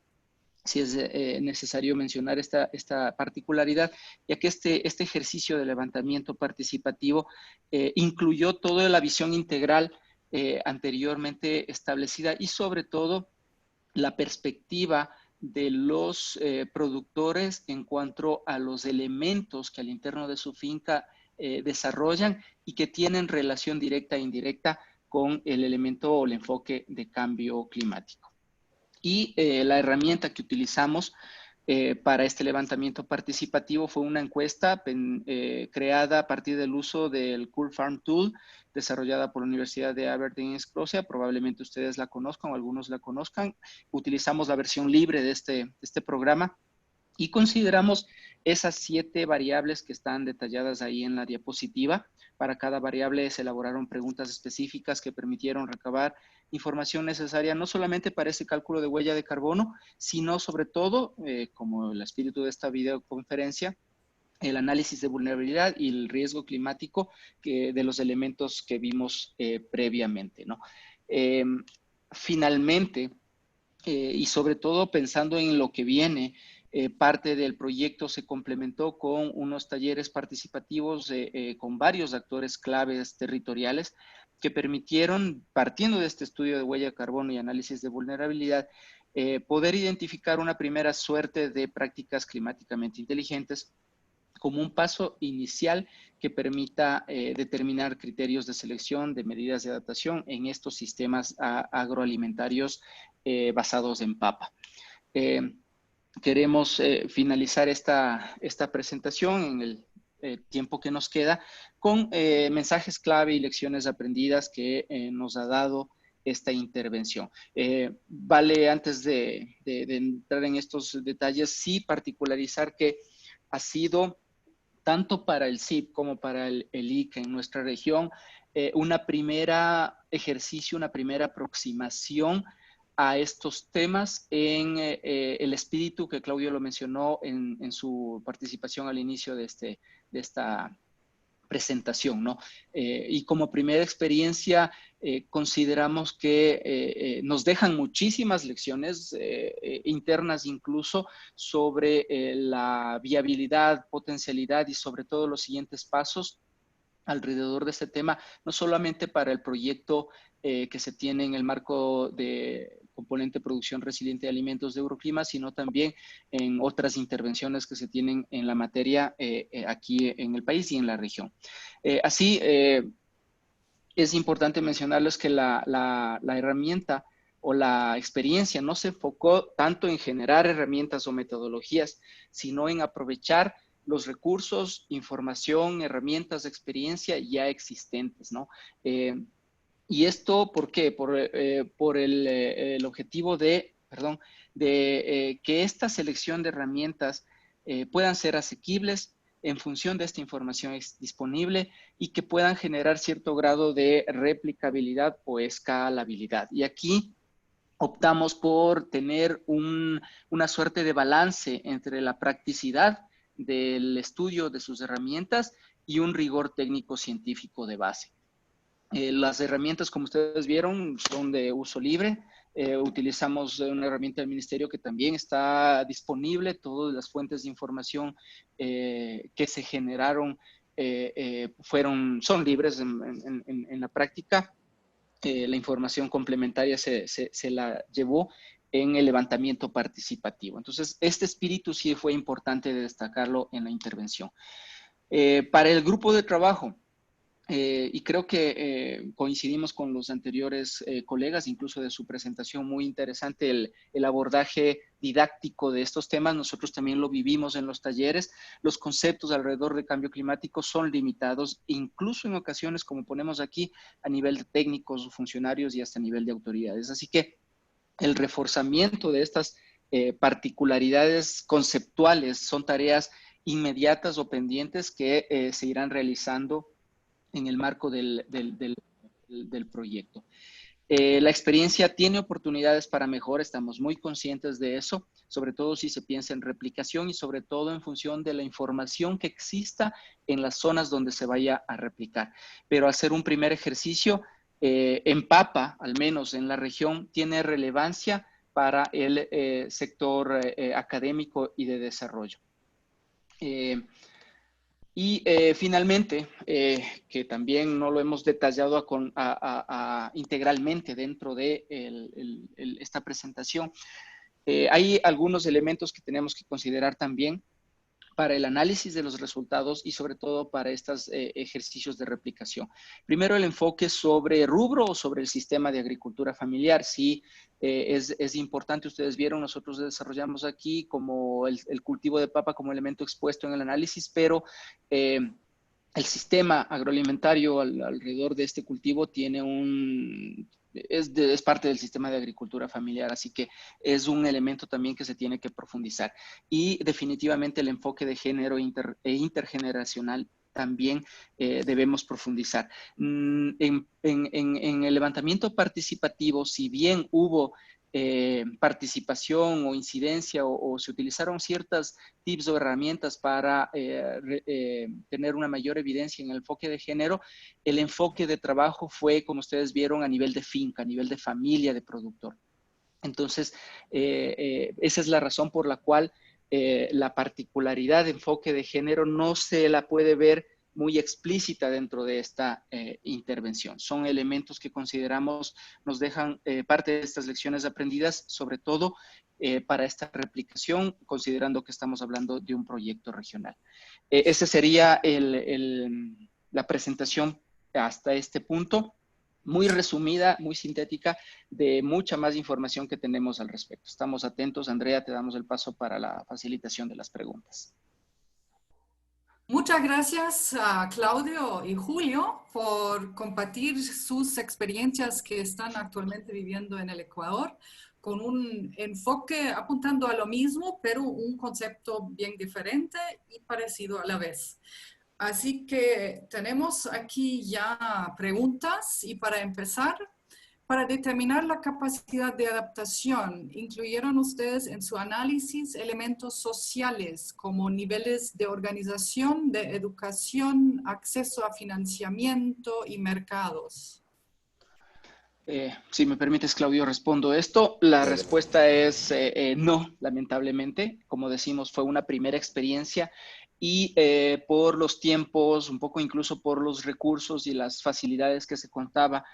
Sí es necesario mencionar esta particularidad, ya que este ejercicio de levantamiento participativo incluyó toda la visión integral anteriormente establecida y sobre todo la perspectiva de los productores en cuanto a los elementos que al interno de su finca desarrollan y que tienen relación directa e indirecta con el elemento o el enfoque de cambio climático. Y la herramienta que utilizamos para este levantamiento participativo fue una encuesta creada a partir del uso del Cool Farm Tool, desarrollada por la Universidad de Aberdeen, Escocia. Probablemente ustedes la conozcan o algunos la conozcan. Utilizamos la versión libre de este programa y consideramos esas 7 variables que están detalladas ahí en la diapositiva. Para cada variable se elaboraron preguntas específicas que permitieron recabar información necesaria no solamente para ese cálculo de huella de carbono, sino sobre todo, como el espíritu de esta videoconferencia, el análisis de vulnerabilidad y el riesgo climático de los elementos que vimos previamente, ¿no? Finalmente, y sobre todo pensando en lo que viene, parte del proyecto se complementó con unos talleres participativos con varios actores claves territoriales que permitieron, partiendo de este estudio de huella de carbono y análisis de vulnerabilidad, poder identificar una primera suerte de prácticas climáticamente inteligentes como un paso inicial que permita determinar criterios de selección de medidas de adaptación en estos sistemas agroalimentarios basados en papa. Queremos finalizar esta presentación tiempo que nos queda, con mensajes clave y lecciones aprendidas que nos ha dado esta intervención. Vale, antes de entrar en estos detalles, sí particularizar que ha sido tanto para el CIP como para el IC en nuestra región, una primera ejercicio, una primera aproximación a estos temas en el espíritu que Claudio lo mencionó en su participación al inicio de esta presentación, ¿no? Y como primera experiencia, consideramos que nos dejan muchísimas lecciones internas incluso sobre la viabilidad, potencialidad y sobre todo los siguientes pasos alrededor de este tema, no solamente para el proyecto que se tiene en el marco de componente producción resiliente de alimentos de Euroclima, sino también en otras intervenciones que se tienen en la materia aquí en el país y en la región. Así, es importante mencionarles que la herramienta o la experiencia no se enfocó tanto en generar herramientas o metodologías, sino en aprovechar los recursos, información, herramientas de experiencia ya existentes, ¿no? ¿Y esto por qué? Por el objetivo de que esta selección de herramientas puedan ser asequibles en función de esta información disponible y que puedan generar cierto grado de replicabilidad o escalabilidad. Y aquí optamos por tener una suerte de balance entre la practicidad del estudio de sus herramientas y un rigor técnico-científico de base. Las herramientas, como ustedes vieron, son de uso libre. Utilizamos una herramienta del Ministerio que también está disponible. Todas las fuentes de información que se generaron son libres en la práctica. La información complementaria se la llevó en el levantamiento participativo. Entonces, este espíritu sí fue importante de destacarlo en la intervención. Para el grupo de trabajo, y creo que coincidimos con los anteriores colegas, incluso de su presentación, muy interesante el abordaje didáctico de estos temas. Nosotros también lo vivimos en los talleres. Los conceptos alrededor del cambio climático son limitados, incluso en ocasiones, como ponemos aquí, a nivel de técnicos, funcionarios y hasta a nivel de autoridades. Así que el reforzamiento de estas particularidades conceptuales son tareas inmediatas o pendientes que se irán realizando en el marco del proyecto. La experiencia tiene oportunidades para mejora, estamos muy conscientes de eso, sobre todo si se piensa en replicación y sobre todo en función de la información que exista en las zonas donde se vaya a replicar. Pero hacer un primer ejercicio en Papa, al menos en la región, tiene relevancia para el sector académico y de desarrollo. Y finalmente, que también no lo hemos detallado integralmente dentro de esta presentación, hay algunos elementos que tenemos que considerar también para el análisis de los resultados y sobre todo para estos ejercicios de replicación. Primero, el enfoque sobre rubro o sobre el sistema de agricultura familiar. Sí, es importante, ustedes vieron, nosotros desarrollamos aquí como el cultivo de papa como elemento expuesto en el análisis, pero el sistema agroalimentario alrededor de este cultivo tiene es parte del sistema de agricultura familiar, así que es un elemento también que se tiene que profundizar. Y definitivamente el enfoque de género e intergeneracional también debemos profundizar. En el levantamiento participativo, si bien hubo participación o incidencia o se utilizaron ciertas tips o herramientas para tener una mayor evidencia en el enfoque de género, el enfoque de trabajo fue, como ustedes vieron, a nivel de finca, a nivel de familia de productor. Entonces, esa es la razón por la cual la particularidad de enfoque de género no se la puede ver muy explícita dentro de esta intervención. Son elementos que consideramos nos dejan parte de estas lecciones aprendidas, sobre todo para esta replicación, considerando que estamos hablando de un proyecto regional. Esa sería la presentación hasta este punto, muy resumida, muy sintética, de mucha más información que tenemos al respecto. Estamos atentos. Andrea, te damos el paso para la facilitación de las preguntas. Muchas gracias a Claudio y Julio por compartir sus experiencias que están actualmente viviendo en el Ecuador, con un enfoque apuntando a lo mismo, pero un concepto bien diferente y parecido a la vez. Así que tenemos aquí ya preguntas y para empezar, para determinar la capacidad de adaptación, ¿incluyeron ustedes en su análisis elementos sociales como niveles de organización, de educación, acceso a financiamiento y mercados? Si me permites, Claudio, respondo esto. La respuesta es no, lamentablemente. Como decimos, fue una primera experiencia y por los tiempos, un poco incluso por los recursos y las facilidades que se contaba,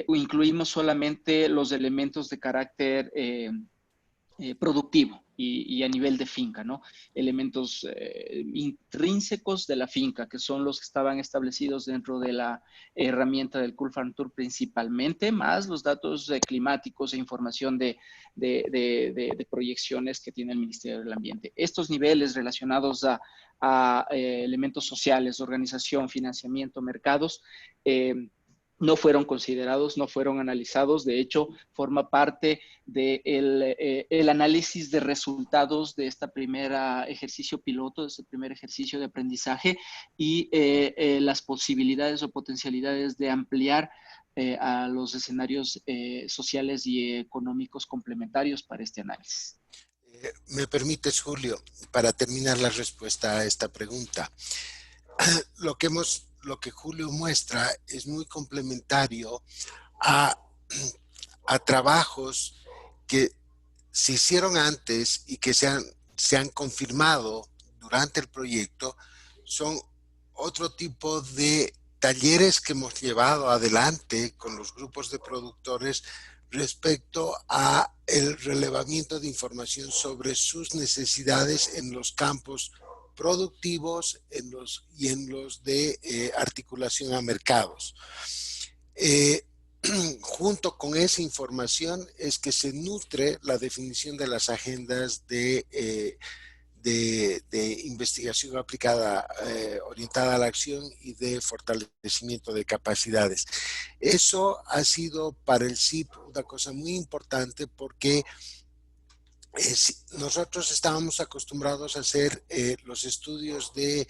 incluimos solamente los elementos de carácter productivo y a nivel de finca, ¿no? Elementos intrínsecos de la finca, que son los que estaban establecidos dentro de la herramienta del Cool Farm Tour principalmente, más los datos climáticos e información de proyecciones que tiene el Ministerio del Ambiente. Estos niveles relacionados a elementos sociales, organización, financiamiento, mercados, no fueron considerados, no fueron analizados. De hecho, forma parte del análisis de resultados de este primer ejercicio piloto, de este primer ejercicio de aprendizaje y las posibilidades o potencialidades de ampliar a los escenarios sociales y económicos complementarios para este análisis. ¿Me permites, Julio, para terminar la respuesta a esta pregunta? Lo que Julio muestra es muy complementario a trabajos que se hicieron antes y que se han confirmado durante el proyecto. Son otro tipo de talleres que hemos llevado adelante con los grupos de productores respecto a el relevamiento de información sobre sus necesidades en los campos productivos y en los de articulación a mercados. Junto con esa información es que se nutre la definición de las agendas de investigación aplicada, orientada a la acción y de fortalecimiento de capacidades. Eso ha sido para el CIP una cosa muy importante porque nosotros estábamos acostumbrados a hacer los estudios de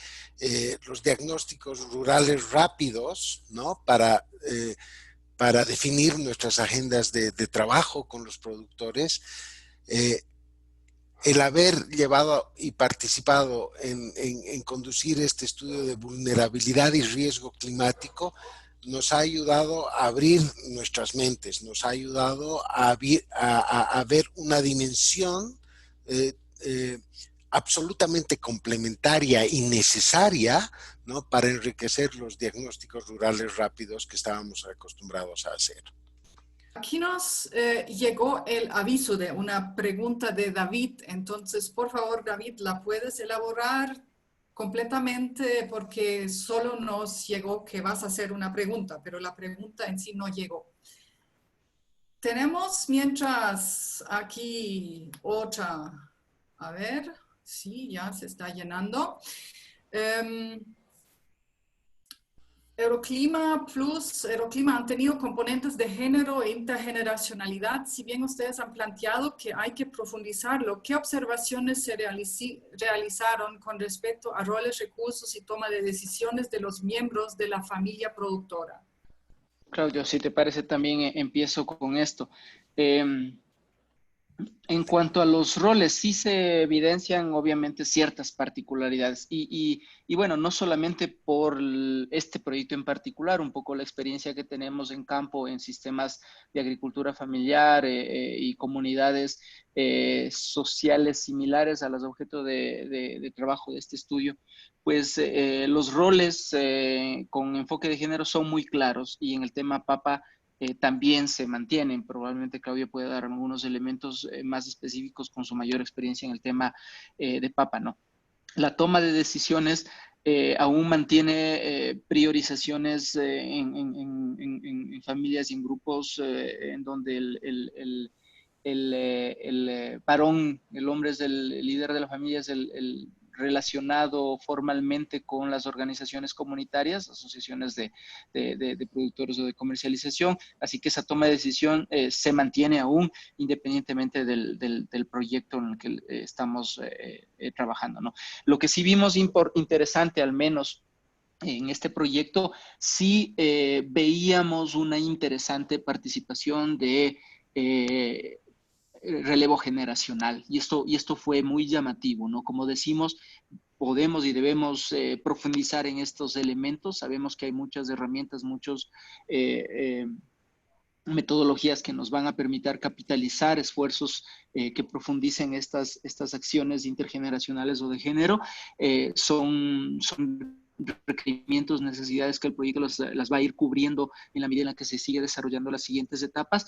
los diagnósticos rurales rápidos, ¿no? Para definir nuestras agendas de trabajo con los productores. El haber llevado y participado en conducir este estudio de vulnerabilidad y riesgo climático nos ha ayudado a abrir nuestras mentes, nos ha ayudado a ver una dimensión absolutamente complementaria y necesaria, ¿no? Para enriquecer los diagnósticos rurales rápidos que estábamos acostumbrados a hacer. Aquí nos llegó el aviso de una pregunta de David. Entonces, por favor, David, ¿la puedes elaborar completamente? Porque solo nos llegó que vas a hacer una pregunta, pero la pregunta en sí no llegó. Tenemos mientras aquí otra. A ver, sí, ya se está llenando. Euroclima Plus, Euroclima han tenido componentes de género e intergeneracionalidad. Si bien ustedes han planteado que hay que profundizarlo, ¿qué observaciones se realizaron con respecto a roles, recursos y toma de decisiones de los miembros de la familia productora? Claudio, si te parece, también empiezo con esto. En cuanto a los roles, sí se evidencian obviamente ciertas particularidades y bueno, no solamente por este proyecto en particular, un poco la experiencia que tenemos en campo en sistemas de agricultura familiar y comunidades sociales similares a los objetos de trabajo de este estudio, pues los roles con enfoque de género son muy claros y en el tema PAPA también se mantienen. Probablemente Claudia puede dar algunos elementos más específicos con su mayor experiencia en el tema de PAPA, ¿no? La toma de decisiones aún mantiene priorizaciones en familias y en grupos en donde el varón, el hombre es el líder de la familia, es el relacionado formalmente con las organizaciones comunitarias, asociaciones de productores o de comercialización, así que esa toma de decisión se mantiene aún independientemente del proyecto en el que estamos trabajando, ¿no? Lo que sí vimos interesante, al menos en este proyecto, sí veíamos una interesante participación de relevo generacional, y esto fue muy llamativo, ¿no? Como decimos, podemos y debemos profundizar en estos elementos. Sabemos que hay muchas herramientas, muchos metodologías que nos van a permitir capitalizar esfuerzos que profundicen estas acciones intergeneracionales o de género. Son requerimientos, necesidades que el proyecto las va a ir cubriendo en la medida en la que se sigue desarrollando las siguientes etapas,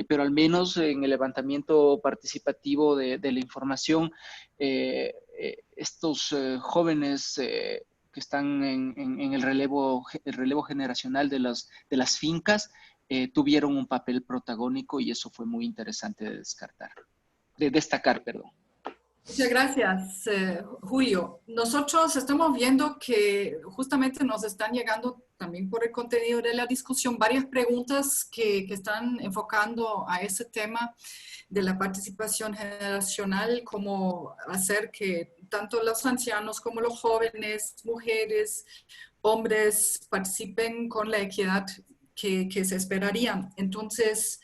pero al menos en el levantamiento participativo de la información, estos jóvenes que están en el relevo generacional de las fincas tuvieron un papel protagónico, y eso fue muy interesante de destacar, perdón. Muchas gracias, Julio. Nosotros estamos viendo que justamente nos están llegando también por el contenido de la discusión varias preguntas que están enfocando a ese tema de la participación generacional, como hacer que tanto los ancianos como los jóvenes, mujeres, hombres participen con la equidad que se esperaría. Entonces,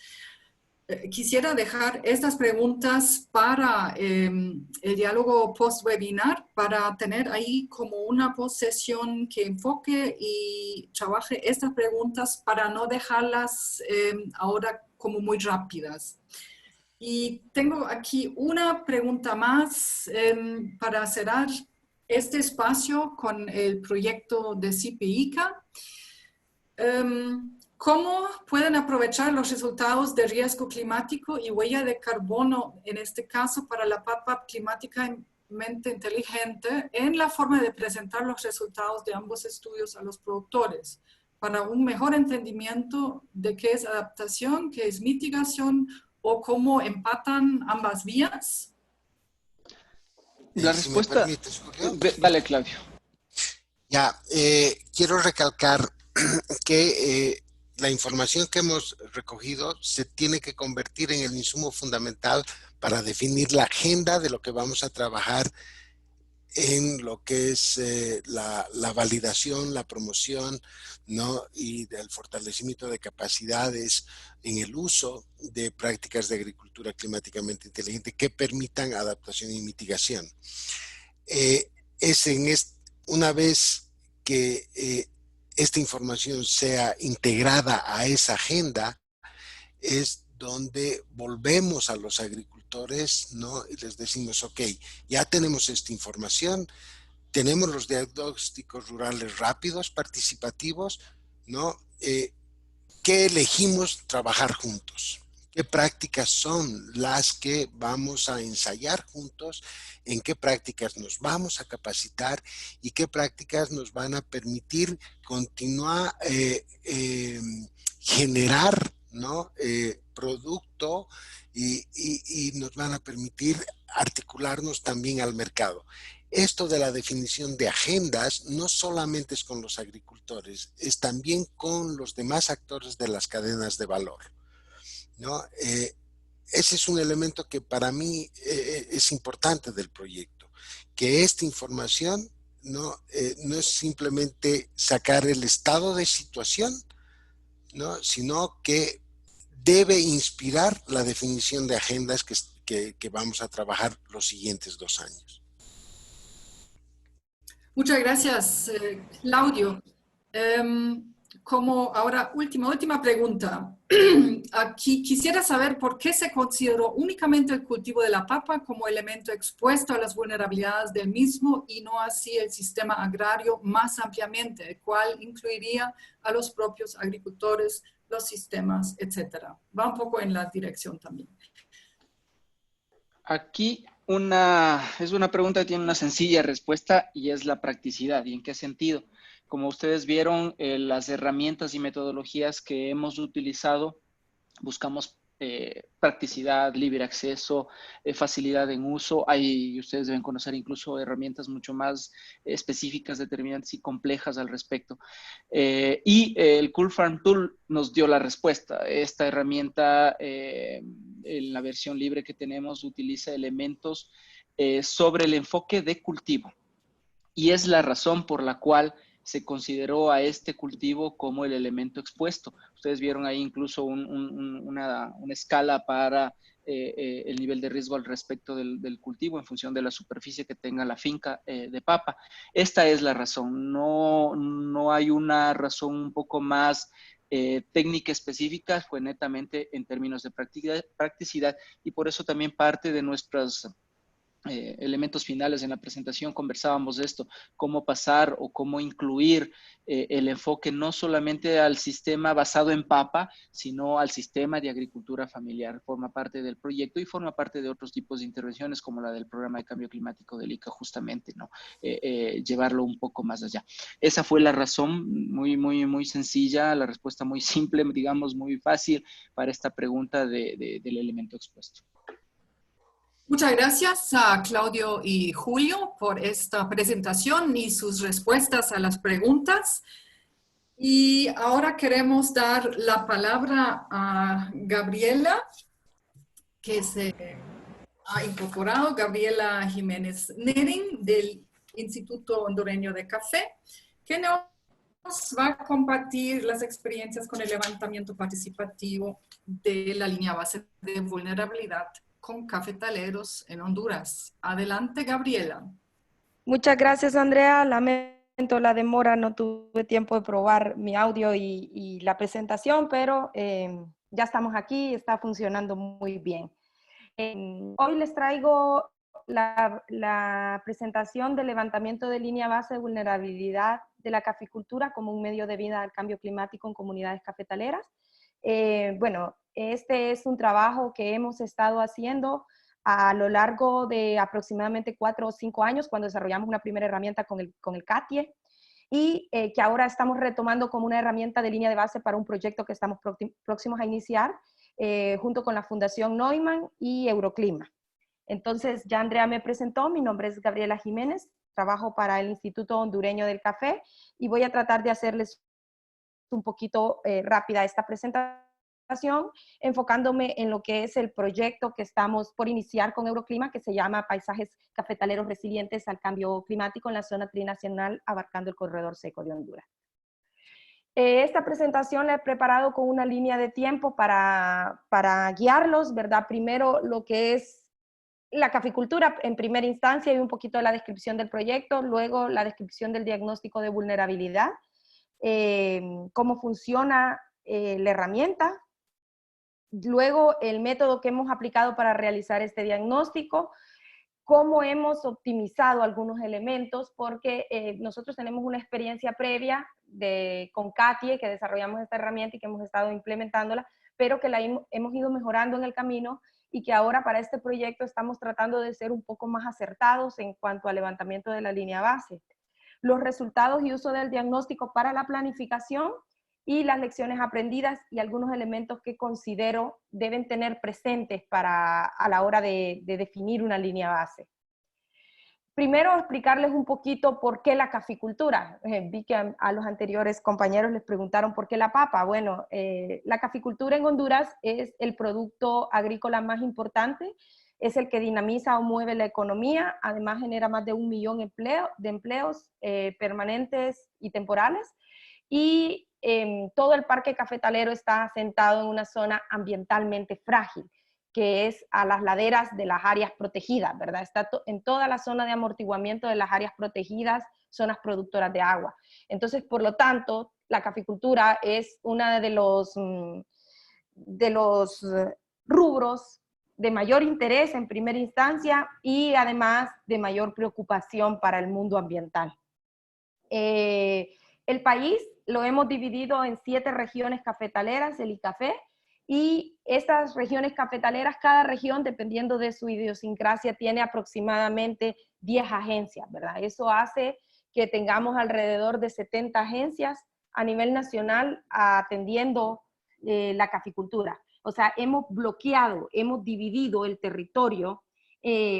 quisiera dejar estas preguntas para el diálogo post-webinar, para tener ahí como una posesión que enfoque y trabaje estas preguntas para no dejarlas ahora como muy rápidas. Y tengo aquí una pregunta más para cerrar este espacio con el proyecto de CIPICA. ¿Cómo pueden aprovechar los resultados de riesgo climático y huella de carbono, en este caso para la papa climáticamente inteligente, en la forma de presentar los resultados de ambos estudios a los productores, para un mejor entendimiento de qué es adaptación, qué es mitigación o cómo empatan ambas vías? La respuesta... Si me permites, Julio. Dale, Claudio. Ya, quiero recalcar que la información que hemos recogido se tiene que convertir en el insumo fundamental para definir la agenda de lo que vamos a trabajar en lo que es la validación, la promoción, ¿no? Y del fortalecimiento de capacidades en el uso de prácticas de agricultura climáticamente inteligente que permitan adaptación y mitigación. Una vez que esta información sea integrada a esa agenda, es donde volvemos a los agricultores, ¿no? Y les decimos, ok, ya tenemos esta información, tenemos los diagnósticos rurales rápidos, participativos, ¿no? ¿Qué elegimos trabajar juntos? ¿Qué prácticas son las que vamos a ensayar juntos? ¿En qué prácticas nos vamos a capacitar? ¿Y qué prácticas nos van a permitir continuar generar, ¿no? Producto y nos van a permitir articularnos también al mercado? Esto de la definición de agendas no solamente es con los agricultores, es también con los demás actores de las cadenas de valor, ¿no? Ese es un elemento que para mí es importante del proyecto, que esta información no es simplemente sacar el estado de situación, ¿no? Sino que debe inspirar la definición de agendas que vamos a trabajar los siguientes 2 años. Muchas gracias, Claudio. Como ahora, última pregunta. Aquí quisiera saber por qué se consideró únicamente el cultivo de la papa como elemento expuesto a las vulnerabilidades del mismo y no así el sistema agrario más ampliamente, el cual incluiría a los propios agricultores, los sistemas, etcétera. Va un poco en la dirección también. Aquí es una pregunta que tiene una sencilla respuesta, y es la practicidad. ¿Y en qué sentido? Como ustedes vieron, las herramientas y metodologías que hemos utilizado, buscamos practicidad, libre acceso, facilidad en uso. Ustedes deben conocer incluso herramientas mucho más específicas, determinantes y complejas al respecto. El Cool Farm Tool nos dio la respuesta. Esta herramienta, en la versión libre que tenemos, utiliza elementos sobre el enfoque de cultivo. Y es la razón por la cual se consideró a este cultivo como el elemento expuesto. Ustedes vieron ahí incluso una escala para el nivel de riesgo al respecto del cultivo en función de la superficie que tenga la finca de papa. Esta es la razón. No hay una razón un poco más técnica específica, fue netamente en términos de practicidad, y por eso también parte de nuestras elementos finales en la presentación conversábamos de esto, cómo pasar o cómo incluir el enfoque no solamente al sistema basado en papa, sino al sistema de agricultura familiar. Forma parte del proyecto y forma parte de otros tipos de intervenciones como la del programa de cambio climático del ICA, justamente, ¿no? Llevarlo un poco más allá. Esa fue la razón, muy sencilla, la respuesta muy simple, digamos, muy fácil para esta pregunta del elemento expuesto. Muchas gracias a Claudio y Julio por esta presentación y sus respuestas a las preguntas. Y ahora queremos dar la palabra a Gabriela, que se ha incorporado, Gabriela Jiménez Nering, del Instituto Hondureño de Café, que nos va a compartir las experiencias con el levantamiento participativo de la línea base de vulnerabilidad con cafetaleros en Honduras. Adelante, Gabriela. Muchas gracias, Andrea. Lamento la demora, no tuve tiempo de probar mi audio y la presentación, pero ya estamos aquí, está funcionando muy bien. Hoy les traigo la presentación del levantamiento de línea base de vulnerabilidad de la caficultura como un medio de vida al cambio climático en comunidades cafetaleras. Bueno, este es un trabajo que hemos estado haciendo a lo largo de aproximadamente 4 o 5 años, cuando desarrollamos una primera herramienta con el CATIE, y que ahora estamos retomando como una herramienta de línea de base para un proyecto que estamos próximos a iniciar, junto con la Fundación Neumann y Euroclima. Entonces, ya Andrea me presentó, mi nombre es Gabriela Jiménez, trabajo para el Instituto Hondureño del Café, y voy a tratar de hacerles un poquito rápida esta presentación, enfocándome en lo que es el proyecto que estamos por iniciar con Euroclima, que se llama Paisajes Cafetaleros Resilientes al Cambio Climático en la zona trinacional, abarcando el corredor seco de Honduras. Esta presentación la he preparado con una línea de tiempo para guiarlos, ¿verdad? Primero lo que es la caficultura en primera instancia y un poquito de la descripción del proyecto, luego la descripción del diagnóstico de vulnerabilidad, cómo funciona la herramienta, luego el método que hemos aplicado para realizar este diagnóstico, cómo hemos optimizado algunos elementos, porque nosotros tenemos una experiencia previa con CATIE, que desarrollamos esta herramienta y que hemos estado implementándola, pero que la hemos ido mejorando en el camino y que ahora para este proyecto estamos tratando de ser un poco más acertados en cuanto al levantamiento de la línea base. Los resultados y uso del diagnóstico para la planificación y las lecciones aprendidas y algunos elementos que considero deben tener presentes a la hora de definir una línea base. Primero, explicarles un poquito por qué la caficultura. Vi que a los anteriores compañeros les preguntaron por qué la papa. Bueno, la caficultura en Honduras es el producto agrícola más importante, es el que dinamiza o mueve la economía, además genera más de 1 millón de empleos permanentes y temporales, y todo el parque cafetalero está asentado en una zona ambientalmente frágil, que es a las laderas de las áreas protegidas, ¿verdad? Está en toda la zona de amortiguamiento de las áreas protegidas, zonas productoras de agua. Entonces, por lo tanto, la caficultura es uno de los rubros de mayor interés en primera instancia y además de mayor preocupación para el mundo ambiental. El país lo hemos dividido en 7 regiones cafetaleras, el ICAFE, y estas regiones cafetaleras, cada región, dependiendo de su idiosincrasia, tiene aproximadamente 10 agencias, ¿verdad? Eso hace que tengamos alrededor de 70 agencias a nivel nacional atendiendo la caficultura. O sea, hemos bloqueado, hemos dividido el territorio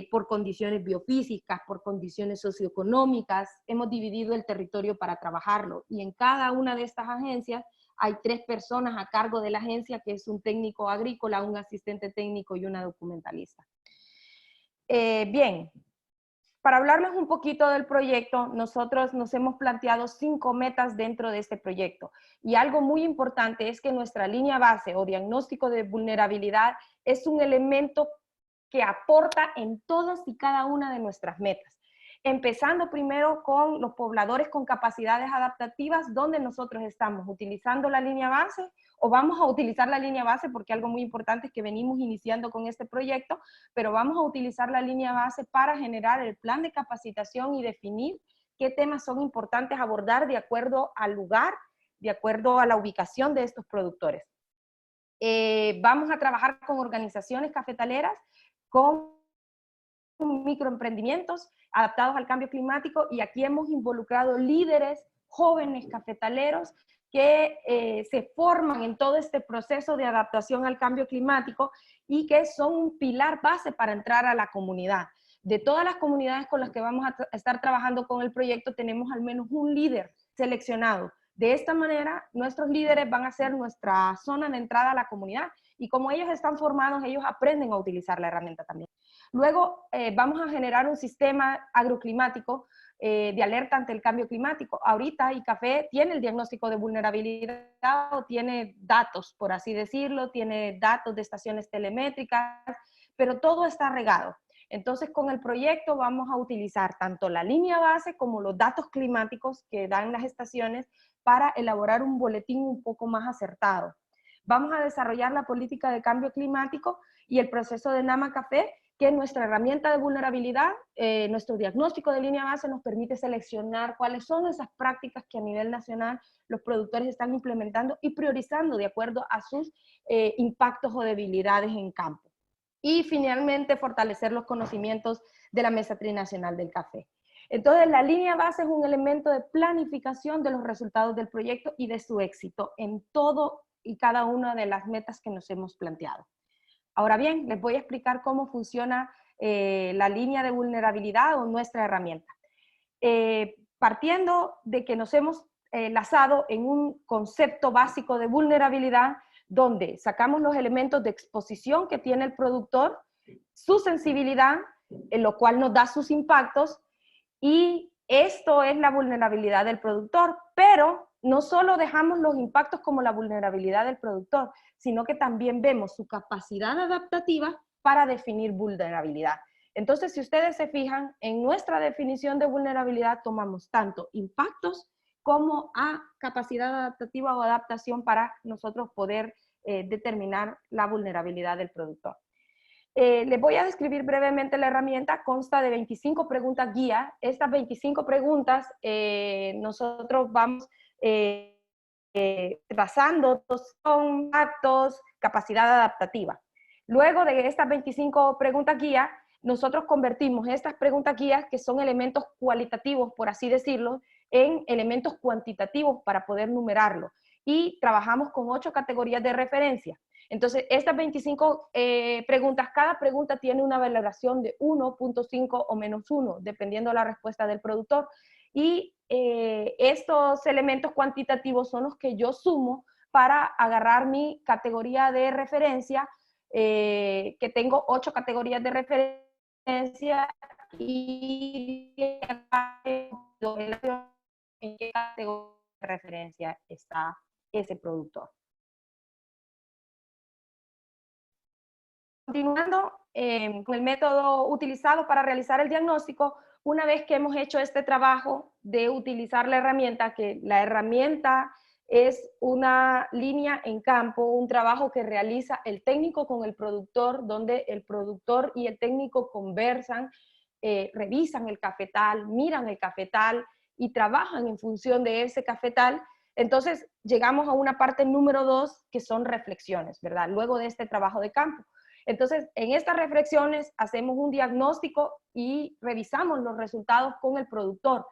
por condiciones biofísicas, por condiciones socioeconómicas, hemos dividido el territorio para trabajarlo. Y en cada una de estas agencias hay 3 personas a cargo de la agencia, que es un técnico agrícola, un asistente técnico y una documentalista. Bien, para hablarles un poquito del proyecto, nosotros nos hemos planteado 5 metas dentro de este proyecto. Y algo muy importante es que nuestra línea base o diagnóstico de vulnerabilidad es un elemento que aporta en todas y cada una de nuestras metas. Empezando primero con los pobladores con capacidades adaptativas, donde nosotros estamos utilizando la línea base, o vamos a utilizar la línea base, porque algo muy importante es que venimos iniciando con este proyecto, pero vamos a utilizar la línea base para generar el plan de capacitación y definir qué temas son importantes abordar de acuerdo al lugar, de acuerdo a la ubicación de estos productores. Vamos a trabajar con organizaciones cafetaleras, con microemprendimientos adaptados al cambio climático, y aquí hemos involucrado líderes jóvenes cafetaleros que se forman en todo este proceso de adaptación al cambio climático y que son un pilar base para entrar a la comunidad. De todas las comunidades con las que vamos a estar trabajando con el proyecto, tenemos al menos un líder seleccionado. De esta manera, nuestros líderes van a ser nuestra zona de entrada a la comunidad, y como ellos están formados, ellos aprenden a utilizar la herramienta también. Luego vamos a generar un sistema agroclimático de alerta ante el cambio climático. Ahorita ICAFE tiene el diagnóstico de vulnerabilidad, o tiene datos, por así decirlo, tiene datos de estaciones telemétricas, pero todo está regado. Entonces, con el proyecto vamos a utilizar tanto la línea base como los datos climáticos que dan las estaciones para elaborar un boletín un poco más acertado. Vamos a desarrollar la política de cambio climático y el proceso de NAMA Café, que es nuestra herramienta de vulnerabilidad. Nuestro diagnóstico de línea base nos permite seleccionar cuáles son esas prácticas que a nivel nacional los productores están implementando y priorizando de acuerdo a sus impactos o debilidades en campo. Y finalmente, fortalecer los conocimientos de la Mesa Trinacional del Café. Entonces, la línea base es un elemento de planificación de los resultados del proyecto y de su éxito en todo y cada una de las metas que nos hemos planteado. Ahora bien, les voy a explicar cómo funciona la línea de vulnerabilidad o nuestra herramienta. Partiendo de que nos hemos enlazado en un concepto básico de vulnerabilidad, donde sacamos los elementos de exposición que tiene el productor, su sensibilidad, en lo cual nos da sus impactos, y esto es la vulnerabilidad del productor, pero no solo dejamos los impactos como la vulnerabilidad del productor, sino que también vemos su capacidad adaptativa para definir vulnerabilidad. Entonces, si ustedes se fijan, en nuestra definición de vulnerabilidad tomamos tanto impactos como a capacidad adaptativa o adaptación para nosotros poder determinar la vulnerabilidad del productor. Les voy a describir brevemente la herramienta. Consta de 25 preguntas guía. Estas 25 preguntas nosotros vamos basando son actos, capacidad adaptativa. Luego de estas 25 preguntas guía, nosotros convertimos estas preguntas guías, que son elementos cualitativos, por así decirlo, en elementos cuantitativos para poder numerarlo. Y trabajamos con 8 categorías de referencia. Entonces, estas 25 preguntas, cada pregunta tiene una valoración de 1.5 o menos 1, dependiendo de la respuesta del productor. Y estos elementos cuantitativos son los que yo sumo para agarrar mi categoría de referencia, que tengo 8 categorías de referencia, y en qué categoría de referencia está ese productor. Continuando con el método utilizado para realizar el diagnóstico, una vez que hemos hecho este trabajo de utilizar la herramienta, que la herramienta es una línea en campo, un trabajo que realiza el técnico con el productor, donde el productor y el técnico conversan, revisan el cafetal, miran el cafetal y trabajan en función de ese cafetal. Entonces llegamos a una parte número 2, que son reflexiones, ¿verdad? Luego de este trabajo de campo. Entonces, en estas reflexiones hacemos un diagnóstico y revisamos los resultados con el productor,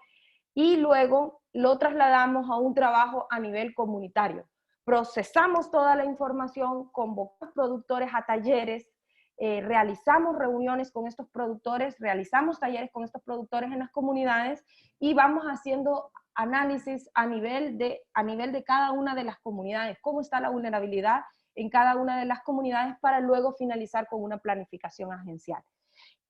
y luego lo trasladamos a un trabajo a nivel comunitario. procesamos toda la información, convocamos productores a talleres, realizamos reuniones con estos productores, realizamos talleres con estos productores en las comunidades y vamos haciendo análisis a nivel de cada una de las comunidades, cómo está la vulnerabilidad en cada una de las comunidades para luego finalizar con una planificación agencial.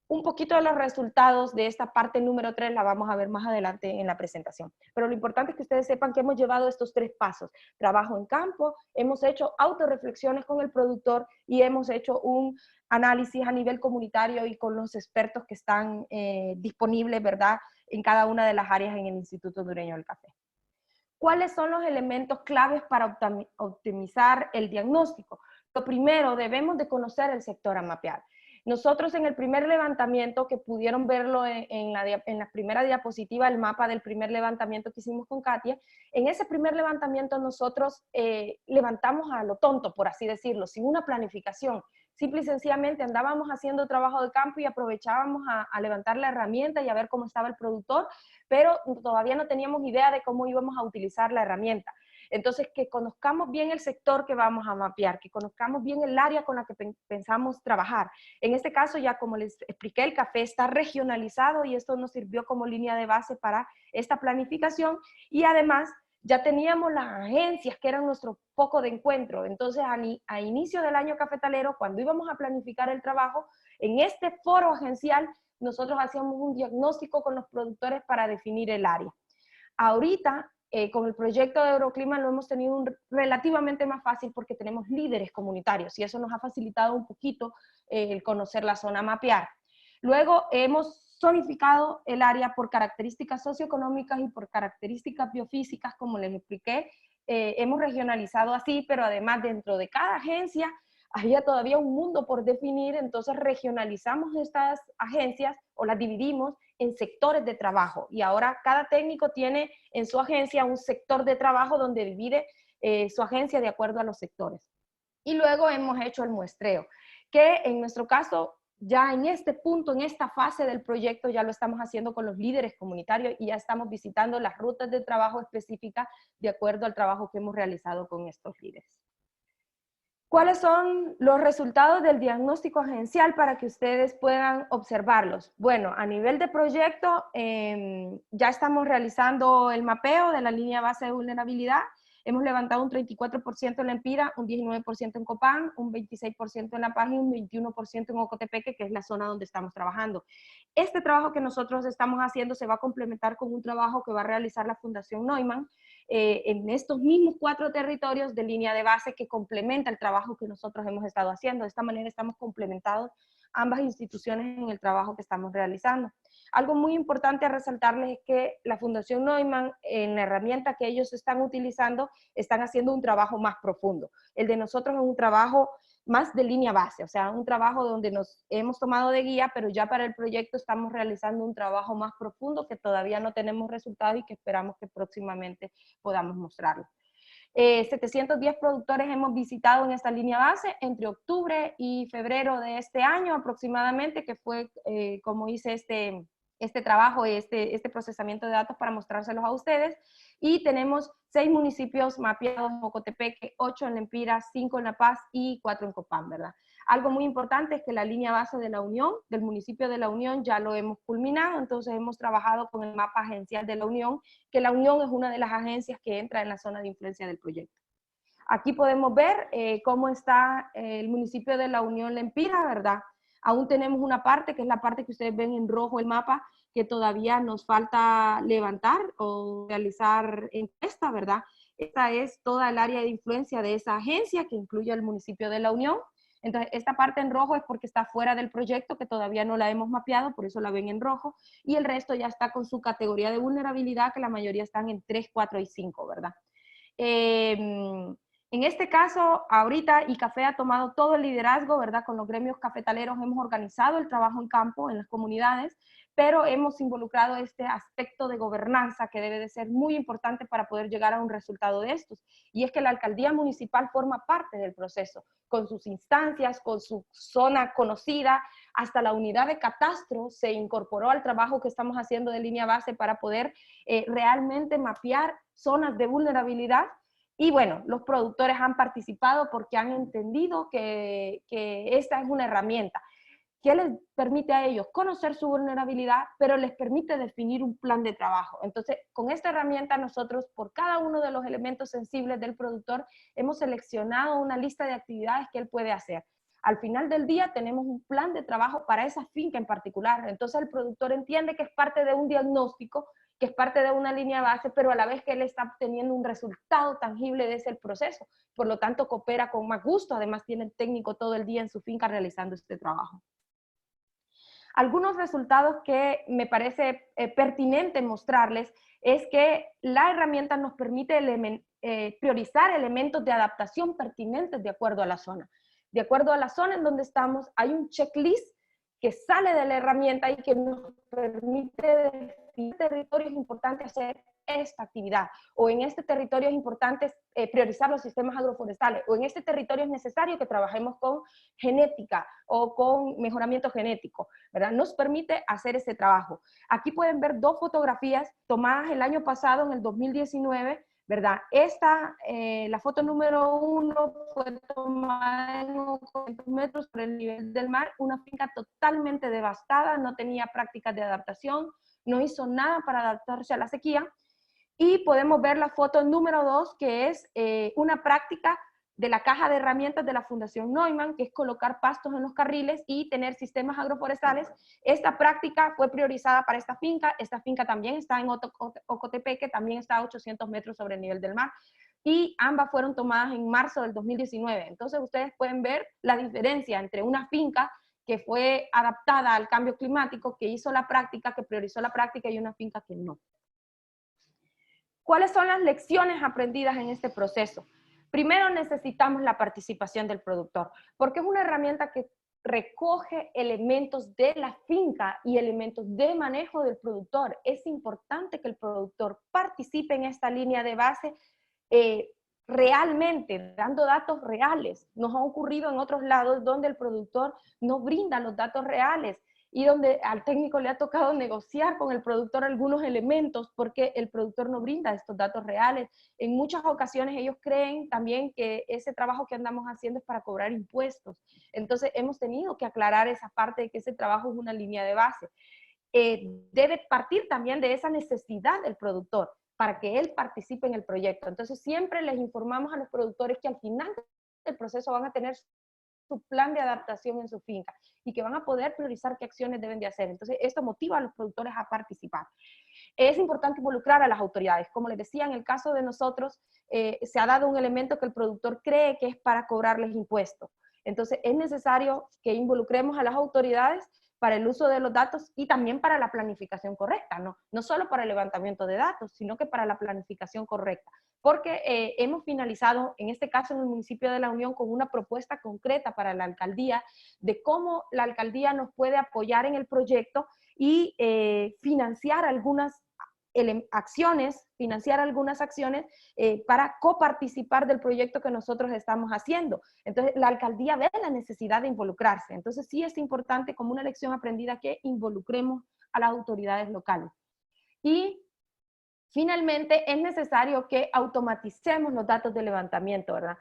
Un poquito de los resultados de esta parte número 3 la vamos a ver más adelante en la presentación. Pero lo importante es que ustedes sepan que hemos llevado estos 3 pasos. Trabajo en campo, hemos hecho autorreflexiones con el productor y hemos hecho un análisis a nivel comunitario y con los expertos que están disponibles, ¿verdad?, en cada una de las áreas en el Instituto Hondureño del Café. ¿Cuáles son los elementos claves para optimizar el diagnóstico? Lo primero, debemos de conocer el sector a mapear. Nosotros en el primer levantamiento, que pudieron verlo en la primera diapositiva, el mapa del primer levantamiento que hicimos con Katia, en ese primer levantamiento nosotros levantamos a lo tonto, por así decirlo, sin una planificación. Simple y sencillamente andábamos haciendo trabajo de campo y aprovechábamos a levantar la herramienta y a ver cómo estaba el productor, pero todavía no teníamos idea de cómo íbamos a utilizar la herramienta. Entonces, que conozcamos bien el sector que vamos a mapear, que conozcamos bien el área con la que pensamos trabajar. En este caso, ya como les expliqué, el café está regionalizado y esto nos sirvió como línea de base para esta planificación y además ya teníamos las agencias que eran nuestro foco de encuentro. Entonces, a inicio del año cafetalero, cuando íbamos a planificar el trabajo, en este foro agencial, nosotros hacíamos un diagnóstico con los productores para definir el área. Ahorita, con el proyecto de Euroclima lo hemos tenido relativamente más fácil porque tenemos líderes comunitarios y eso nos ha facilitado un poquito el conocer la zona a mapear. Luego hemos zonificado el área por características socioeconómicas y por características biofísicas, como les expliqué. Hemos regionalizado así, pero además dentro de cada agencia había todavía un mundo por definir, entonces regionalizamos estas agencias o las dividimos en sectores de trabajo y ahora cada técnico tiene en su agencia un sector de trabajo donde divide su agencia de acuerdo a los sectores. Y luego hemos hecho el muestreo, que en nuestro caso ya en este punto, en esta fase del proyecto ya lo estamos haciendo con los líderes comunitarios y ya estamos visitando las rutas de trabajo específicas de acuerdo al trabajo que hemos realizado con estos líderes. ¿Cuáles son los resultados del diagnóstico agencial para que ustedes puedan observarlos? Bueno, a nivel de proyecto, ya estamos realizando el mapeo de la línea base de vulnerabilidad. Hemos levantado un 34% en la Empira, un 19% en Copán, un 26% en La Paz y un 21% en Ocotepeque, que es la zona donde estamos trabajando. Este trabajo que nosotros estamos haciendo se va a complementar con un trabajo que va a realizar la Fundación Neumann en estos mismos 4 territorios de línea de base que complementa el trabajo que nosotros hemos estado haciendo. De esta manera estamos complementados ambas instituciones en el trabajo que estamos realizando. Algo muy importante a resaltarles es que la Fundación Neumann, en la herramienta que ellos están utilizando, están haciendo un trabajo más profundo. El de nosotros es un trabajo más de línea base, o sea, un trabajo donde nos hemos tomado de guía, pero ya para el proyecto estamos realizando un trabajo más profundo que todavía no tenemos resultados y que esperamos que próximamente podamos mostrarlo. 710 productores hemos visitado en esta línea base entre octubre y febrero de este año aproximadamente, que fue como hice este trabajo, este procesamiento de datos para mostrárselos a ustedes. Y tenemos 6 municipios mapeados en Ocotepeque, 8 en La Empira, 5 en La Paz y 4 en Copán, ¿verdad? Algo muy importante es que la línea base de La Unión, del municipio de La Unión, ya lo hemos culminado, entonces hemos trabajado con el mapa agencial de La Unión, que La Unión es una de las agencias que entra en la zona de influencia del proyecto. Aquí podemos ver cómo está el municipio de La Unión, La Empira, ¿verdad? Aún tenemos una parte, que es la parte que ustedes ven en rojo el mapa, que todavía nos falta levantar o realizar encuesta, ¿verdad? Esta es toda el área de influencia de esa agencia, que incluye el municipio de La Unión. Entonces, esta parte en rojo es porque está fuera del proyecto, que todavía no la hemos mapeado, por eso la ven en rojo, y el resto ya está con su categoría de vulnerabilidad, que la mayoría están en 3, 4 y 5, ¿verdad? En este caso, ahorita ICAFE ha tomado todo el liderazgo, ¿verdad? Con los gremios cafetaleros hemos organizado el trabajo en campo, en las comunidades, pero hemos involucrado este aspecto de gobernanza que debe de ser muy importante para poder llegar a un resultado de estos. Y es que la alcaldía municipal forma parte del proceso, con sus instancias, con su zona conocida, hasta la unidad de catastro se incorporó al trabajo que estamos haciendo de línea base para poder realmente mapear zonas de vulnerabilidad Y bueno, los productores han participado porque han entendido que esta es una herramienta que les permite a ellos conocer su vulnerabilidad, pero les permite definir un plan de trabajo. Entonces, con esta herramienta nosotros, por cada uno de los elementos sensibles del productor, hemos seleccionado una lista de actividades que él puede hacer. Al final del día tenemos un plan de trabajo para esa finca en particular. Entonces el productor entiende que es parte de un diagnóstico, que es parte de una línea base, pero a la vez que él está obteniendo un resultado tangible de ese proceso. Por lo tanto, coopera con más gusto. Además, tiene el técnico todo el día en su finca realizando este trabajo. Algunos resultados que me parece pertinente mostrarles es que la herramienta nos permite priorizar elementos de adaptación pertinentes de acuerdo a la zona. De acuerdo a la zona en donde estamos, hay un checklist que sale de la herramienta y que nos permite definir territorios importantes hacer esta actividad, o en este territorio es importante priorizar los sistemas agroforestales, o en este territorio es necesario que trabajemos con genética o con mejoramiento genético, ¿verdad? Nos permite hacer ese trabajo. Aquí pueden ver dos fotografías tomadas el año pasado, en el 2019, ¿verdad? La foto número 1 fue tomada en 800 metros por el nivel del mar, una finca totalmente devastada, no tenía prácticas de adaptación, no hizo nada para adaptarse a la sequía. Y podemos ver la foto número 2, que es una práctica de la caja de herramientas de la Fundación Neumann, que es colocar pastos en los carriles y tener sistemas agroforestales. Esta práctica fue priorizada para esta finca también está en Ocotepeque, también está a 800 metros sobre el nivel del mar, y ambas fueron tomadas en marzo del 2019. Entonces ustedes pueden ver la diferencia entre una finca que fue adaptada al cambio climático, que hizo la práctica, que priorizó la práctica, y una finca que no. ¿Cuáles son las lecciones aprendidas en este proceso? Primero, necesitamos la participación del productor, porque es una herramienta que recoge elementos de la finca y elementos de manejo del productor. Es importante que el productor participe en esta línea de base realmente, dando datos reales. Nos ha ocurrido en otros lados donde el productor no brinda los datos reales y donde al técnico le ha tocado negociar con el productor algunos elementos porque el productor no brinda estos datos reales. En muchas ocasiones ellos creen también que ese trabajo que andamos haciendo es para cobrar impuestos. Entonces hemos tenido que aclarar esa parte de que ese trabajo es una línea de base. Debe partir también de esa necesidad del productor para que él participe en el proyecto. Entonces siempre les informamos a los productores que al final del proceso van a tener su plan de adaptación en su finca y que van a poder priorizar qué acciones deben de hacer. Entonces, esto motiva a los productores a participar. Es importante involucrar a las autoridades. Como les decía, en el caso de nosotros, se ha dado un elemento que el productor cree que es para cobrarles impuestos. Entonces, es necesario que involucremos a las autoridades para el uso de los datos y también para la planificación correcta, no solo para el levantamiento de datos, sino que para la planificación correcta. Porque hemos finalizado, en este caso en el municipio de La Unión, con una propuesta concreta para la alcaldía de cómo la alcaldía nos puede apoyar en el proyecto y financiar algunas acciones para coparticipar del proyecto que nosotros estamos haciendo. Entonces, la alcaldía ve la necesidad de involucrarse. Entonces, sí es importante, como una lección aprendida, que involucremos a las autoridades locales. Y finalmente, es necesario que automaticemos los datos de levantamiento, ¿verdad?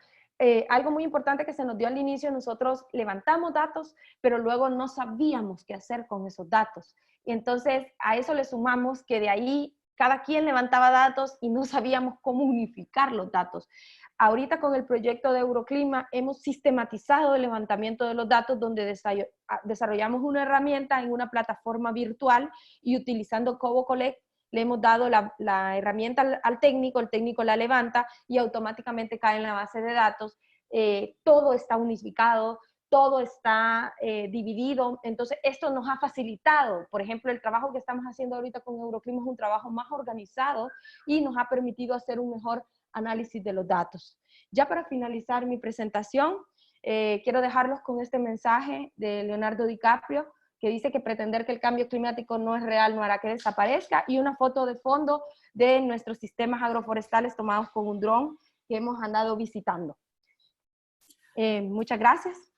Algo muy importante que se nos dio al inicio, nosotros levantamos datos, pero luego no sabíamos qué hacer con esos datos. Y entonces, a eso le sumamos que de ahí cada quien levantaba datos y no sabíamos cómo unificar los datos. Ahorita con el proyecto de Euroclima hemos sistematizado el levantamiento de los datos donde desarrollamos una herramienta en una plataforma virtual y utilizando Cobo Collect le hemos dado la herramienta al técnico, el técnico la levanta y automáticamente cae en la base de datos. Todo está unificado, todo está dividido, entonces esto nos ha facilitado, por ejemplo, el trabajo que estamos haciendo ahorita con Euroclima es un trabajo más organizado y nos ha permitido hacer un mejor análisis de los datos. Ya para finalizar mi presentación, quiero dejarlos con este mensaje de Leonardo DiCaprio, que dice que pretender que el cambio climático no es real no hará que desaparezca, y una foto de fondo de nuestros sistemas agroforestales tomados con un dron que hemos andado visitando. Muchas gracias.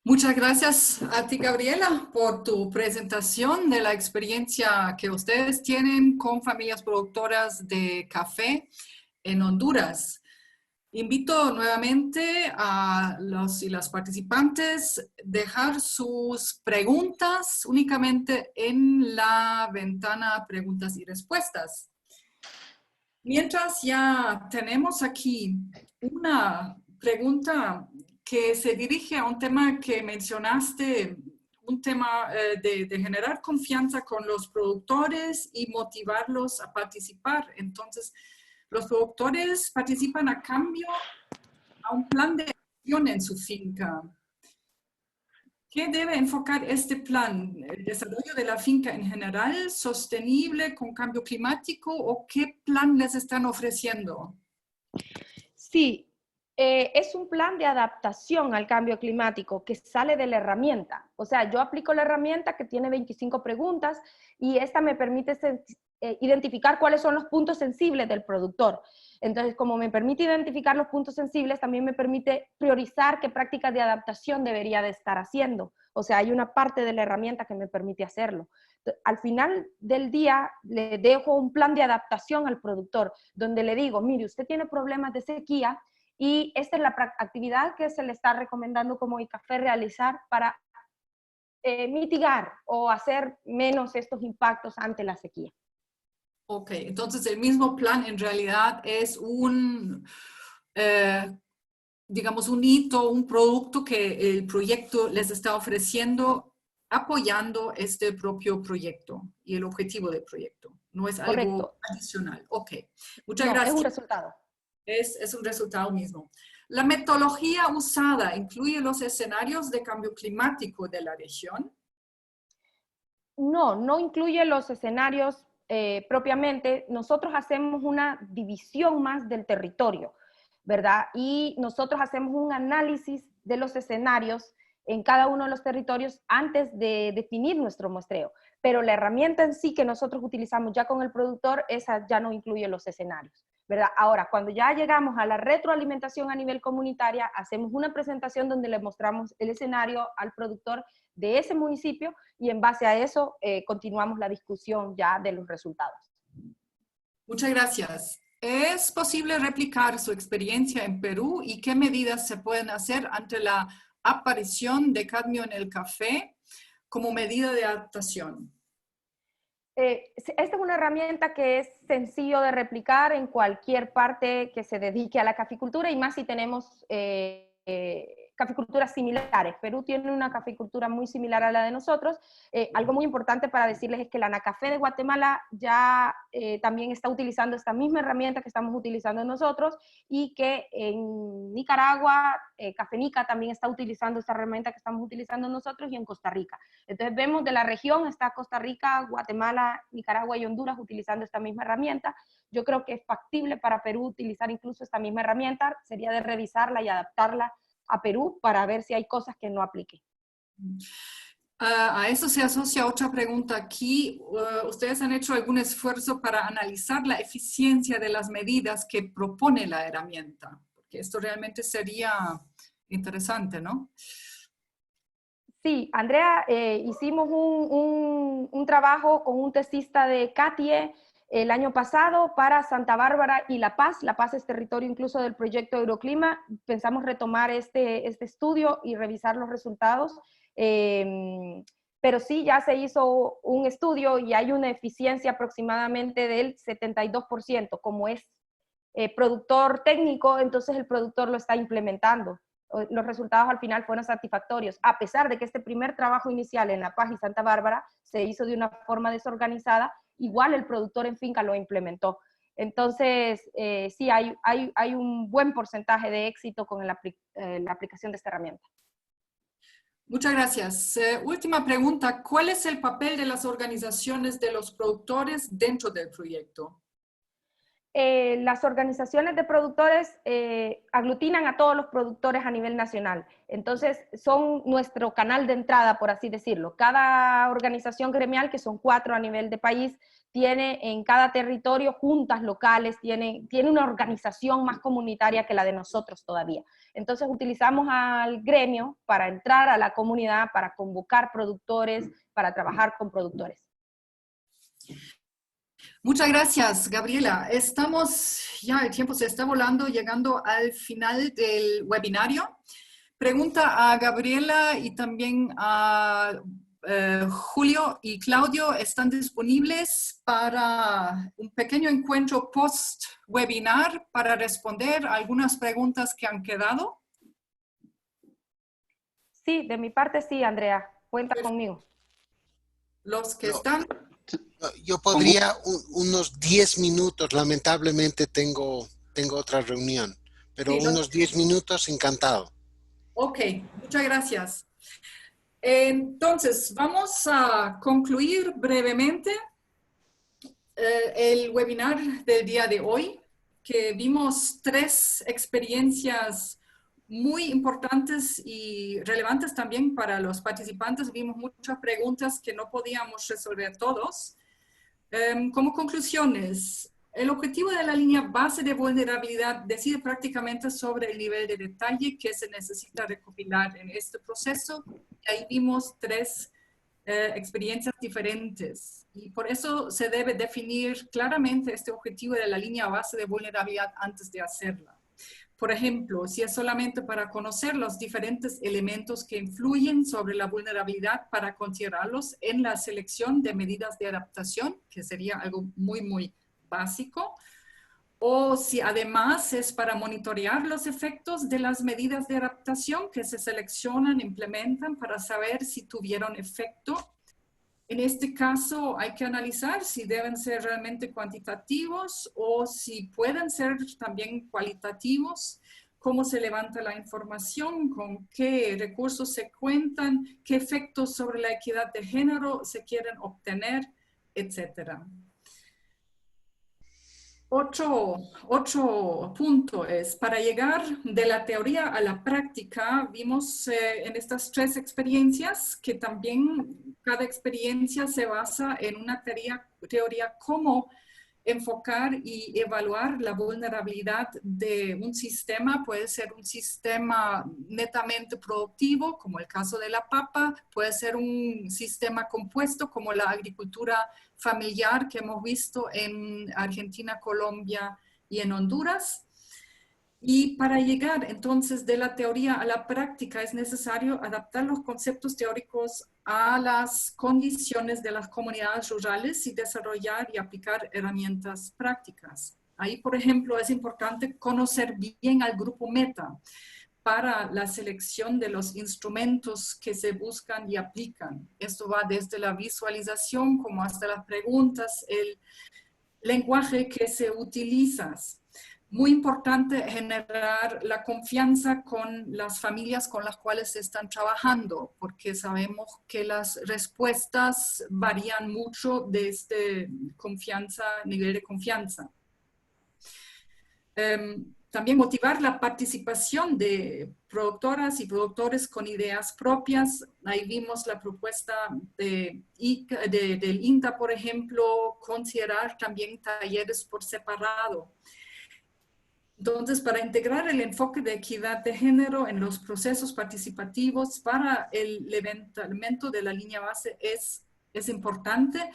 Muchas gracias a ti, Gabriela, por tu presentación de la experiencia que ustedes tienen con familias productoras de café. en Honduras. Invito nuevamente a los y las participantes a dejar sus preguntas únicamente en la ventana preguntas y respuestas. Mientras ya tenemos aquí una pregunta que se dirige a un tema que mencionaste, un tema de generar confianza con los productores y motivarlos a participar. Entonces, los productores participan a cambio a un plan de acción en su finca. ¿Qué debe enfocar este plan? ¿El desarrollo de la finca en general, sostenible, con cambio climático? ¿O qué plan les están ofreciendo? Sí, es un plan de adaptación al cambio climático que sale de la herramienta. O sea, yo aplico la herramienta que tiene 25 preguntas y esta me permite identificar cuáles son los puntos sensibles del productor. Entonces, como me permite identificar los puntos sensibles, también me permite priorizar qué prácticas de adaptación debería de estar haciendo. O sea, hay una parte de la herramienta que me permite hacerlo. Al final del día, le dejo un plan de adaptación al productor, donde le digo, mire, usted tiene problemas de sequía y esta es la actividad que se le está recomendando como ICAFE realizar para mitigar o hacer menos estos impactos ante la sequía. Ok, entonces el mismo plan en realidad es digamos, un hito, un producto que el proyecto les está ofreciendo, apoyando este propio proyecto y el objetivo del proyecto. No es Correcto. Algo adicional. Ok, muchas No, gracias. es un resultado. Es un resultado mismo. ¿La metodología usada incluye los escenarios de cambio climático de la región? No, no incluye los escenarios propiamente. Nosotros hacemos una división más del territorio, ¿verdad? Y nosotros hacemos un análisis de los escenarios en cada uno de los territorios antes de definir nuestro muestreo. Pero la herramienta en sí que nosotros utilizamos ya con el productor, esa ya no incluye los escenarios, ¿verdad? Ahora, cuando ya llegamos a la retroalimentación a nivel comunitaria, hacemos una presentación donde le mostramos el escenario al productor de ese municipio y en base a eso continuamos la discusión ya de los resultados. Muchas gracias. ¿Es posible replicar su experiencia en Perú y qué medidas se pueden hacer ante la aparición de cadmio en el café como medida de adaptación? Esta es una herramienta que es sencillo de replicar en cualquier parte que se dedique a la caficultura y más si tenemos caficulturas similares. Perú tiene una caficultura muy similar a la de nosotros. Algo muy importante para decirles es que la Anacafé de Guatemala ya también está utilizando esta misma herramienta que estamos utilizando nosotros y que en Nicaragua, Cafenica también está utilizando esta herramienta que estamos utilizando nosotros y en Costa Rica. Entonces vemos de la región está Costa Rica, Guatemala, Nicaragua y Honduras utilizando esta misma herramienta. Yo creo que es factible para Perú utilizar incluso esta misma herramienta, sería de revisarla y adaptarla a Perú para ver si hay cosas que no aplique. A eso se asocia otra pregunta aquí. ¿Ustedes han hecho algún esfuerzo para analizar la eficiencia de las medidas que propone la herramienta? Porque esto realmente sería interesante, ¿no? Sí, Andrea, hicimos un trabajo con un tesista de CATIE el año pasado para Santa Bárbara y La Paz. La Paz es territorio incluso del proyecto Euroclima. Pensamos retomar este estudio y revisar los resultados. Pero sí, ya se hizo un estudio y hay una eficiencia aproximadamente del 72%. Como es productor técnico, entonces el productor lo está implementando. Los resultados al final fueron satisfactorios, a pesar de que este primer trabajo inicial en La Paz y Santa Bárbara se hizo de una forma desorganizada, igual el productor en finca lo implementó. Entonces, sí, hay un buen porcentaje de éxito con la aplicación de esta herramienta. Muchas gracias. Última pregunta, ¿cuál es el papel de las organizaciones de los productores dentro del proyecto? Las organizaciones de productores aglutinan a todos los productores a nivel nacional. Entonces, son nuestro canal de entrada, por así decirlo. Cada organización gremial, que son 4 a nivel de país, tiene en cada territorio juntas locales, tiene una organización más comunitaria que la de nosotros todavía. Entonces, utilizamos al gremio para entrar a la comunidad, para convocar productores, para trabajar con productores. Muchas gracias, Gabriela. Ya el tiempo se está volando, llegando al final del webinario. Pregunta a Gabriela y también a Julio y Claudio. ¿Están disponibles para un pequeño encuentro post-webinar para responder a algunas preguntas que han quedado? Sí, de mi parte sí, Andrea. Cuenta conmigo. Los que están... Yo podría unos 10 minutos, lamentablemente tengo otra reunión, pero Sí, unos 10 minutos encantado. Ok, muchas gracias. Entonces, vamos a concluir brevemente el webinar del día de hoy, que vimos 3 experiencias muy importantes y relevantes también para los participantes. Vimos muchas preguntas que no podíamos resolver todos. Como conclusiones, el objetivo de la línea base de vulnerabilidad decide prácticamente sobre el nivel de detalle que se necesita recopilar en este proceso. Y ahí vimos 3 experiencias diferentes. Y por eso se debe definir claramente este objetivo de la línea base de vulnerabilidad antes de hacerla. Por ejemplo, si es solamente para conocer los diferentes elementos que influyen sobre la vulnerabilidad para considerarlos en la selección de medidas de adaptación, que sería algo muy, muy básico, o si además es para monitorear los efectos de las medidas de adaptación que se seleccionan, implementan para saber si tuvieron efecto. En este caso hay que analizar si deben ser realmente cuantitativos o si pueden ser también cualitativos, cómo se levanta la información, con qué recursos se cuentan, qué efectos sobre la equidad de género se quieren obtener, etc. Otro punto es, para llegar de la teoría a la práctica, vimos en estas 3 experiencias que también cada experiencia se basa en una teoría cómo enfocar y evaluar la vulnerabilidad de un sistema. Puede ser un sistema netamente productivo, como el caso de la papa, puede ser un sistema compuesto, como la agricultura familiar que hemos visto en Argentina, Colombia y en Honduras. Y para llegar entonces de la teoría a la práctica es necesario adaptar los conceptos teóricos a las condiciones de las comunidades rurales y desarrollar y aplicar herramientas prácticas. Ahí, por ejemplo, es importante conocer bien al grupo meta para la selección de los instrumentos que se buscan y aplican. Esto va desde la visualización como hasta las preguntas, el lenguaje que se utiliza. Muy importante generar la confianza con las familias con las cuales se están trabajando, porque sabemos que las respuestas varían mucho desde nivel de confianza. También motivar la participación de productoras y productores con ideas propias. Ahí vimos la propuesta del INTA, por ejemplo, considerar también talleres por separado. Entonces, para integrar el enfoque de equidad de género en los procesos participativos para el levantamiento de la línea base es importante.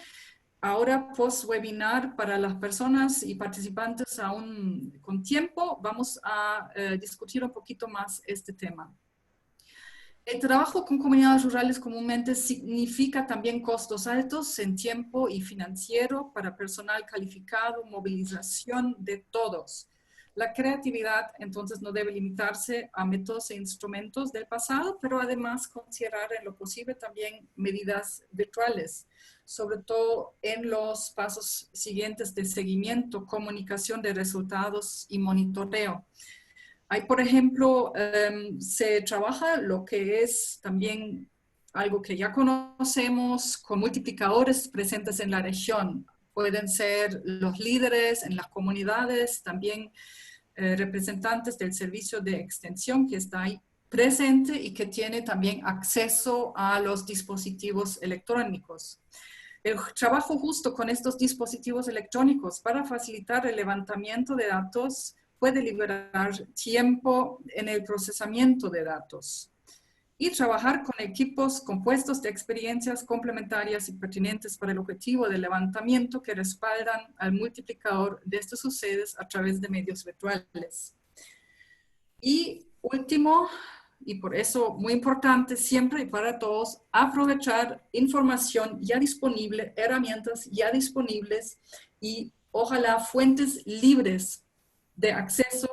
Ahora, post-webinar, para las personas y participantes aún con tiempo, vamos a discutir un poquito más este tema. El trabajo con comunidades rurales comúnmente significa también costos altos en tiempo y financiero para personal calificado, movilización de todos. La creatividad, entonces, no debe limitarse a métodos e instrumentos del pasado, pero además considerar en lo posible también medidas virtuales, sobre todo en los pasos siguientes de seguimiento, comunicación de resultados y monitoreo. Hay, por ejemplo, se trabaja lo que es también algo que ya conocemos con multiplicadores presentes en la región. Pueden ser los líderes en las comunidades, también representantes del servicio de extensión que está ahí presente y que tiene también acceso a los dispositivos electrónicos. El trabajo justo con estos dispositivos electrónicos para facilitar el levantamiento de datos puede liberar tiempo en el procesamiento de datos. y trabajar con equipos compuestos de experiencias complementarias y pertinentes para el objetivo del levantamiento que respaldan al multiplicador de estos sucesos a través de medios virtuales. Y último, y por eso muy importante siempre y para todos, aprovechar información ya disponible, herramientas ya disponibles y ojalá fuentes libres de acceso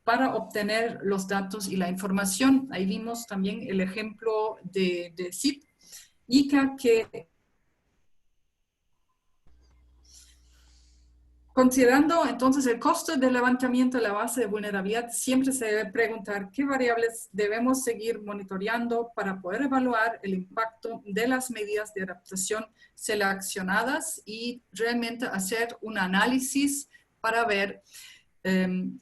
para obtener los datos y la información. Ahí vimos también el ejemplo de CIP, ICA, que considerando entonces el costo del levantamiento de la base de vulnerabilidad, siempre se debe preguntar qué variables debemos seguir monitoreando para poder evaluar el impacto de las medidas de adaptación seleccionadas y realmente hacer un análisis para ver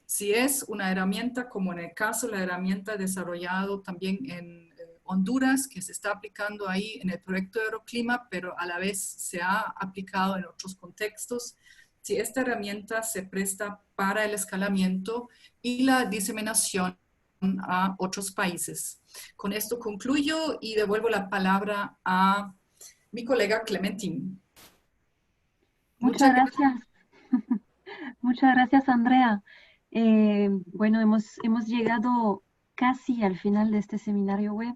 si es una herramienta, como en el caso de la herramienta desarrollada también en Honduras, que se está aplicando ahí en el proyecto de Euroclima, pero a la vez se ha aplicado en otros contextos, si esta herramienta se presta para el escalamiento y la diseminación a otros países. Con esto concluyo y devuelvo la palabra a mi colega Clementine. Muchas gracias. Muchas gracias, Andrea. Bueno, hemos llegado casi al final de este seminario web.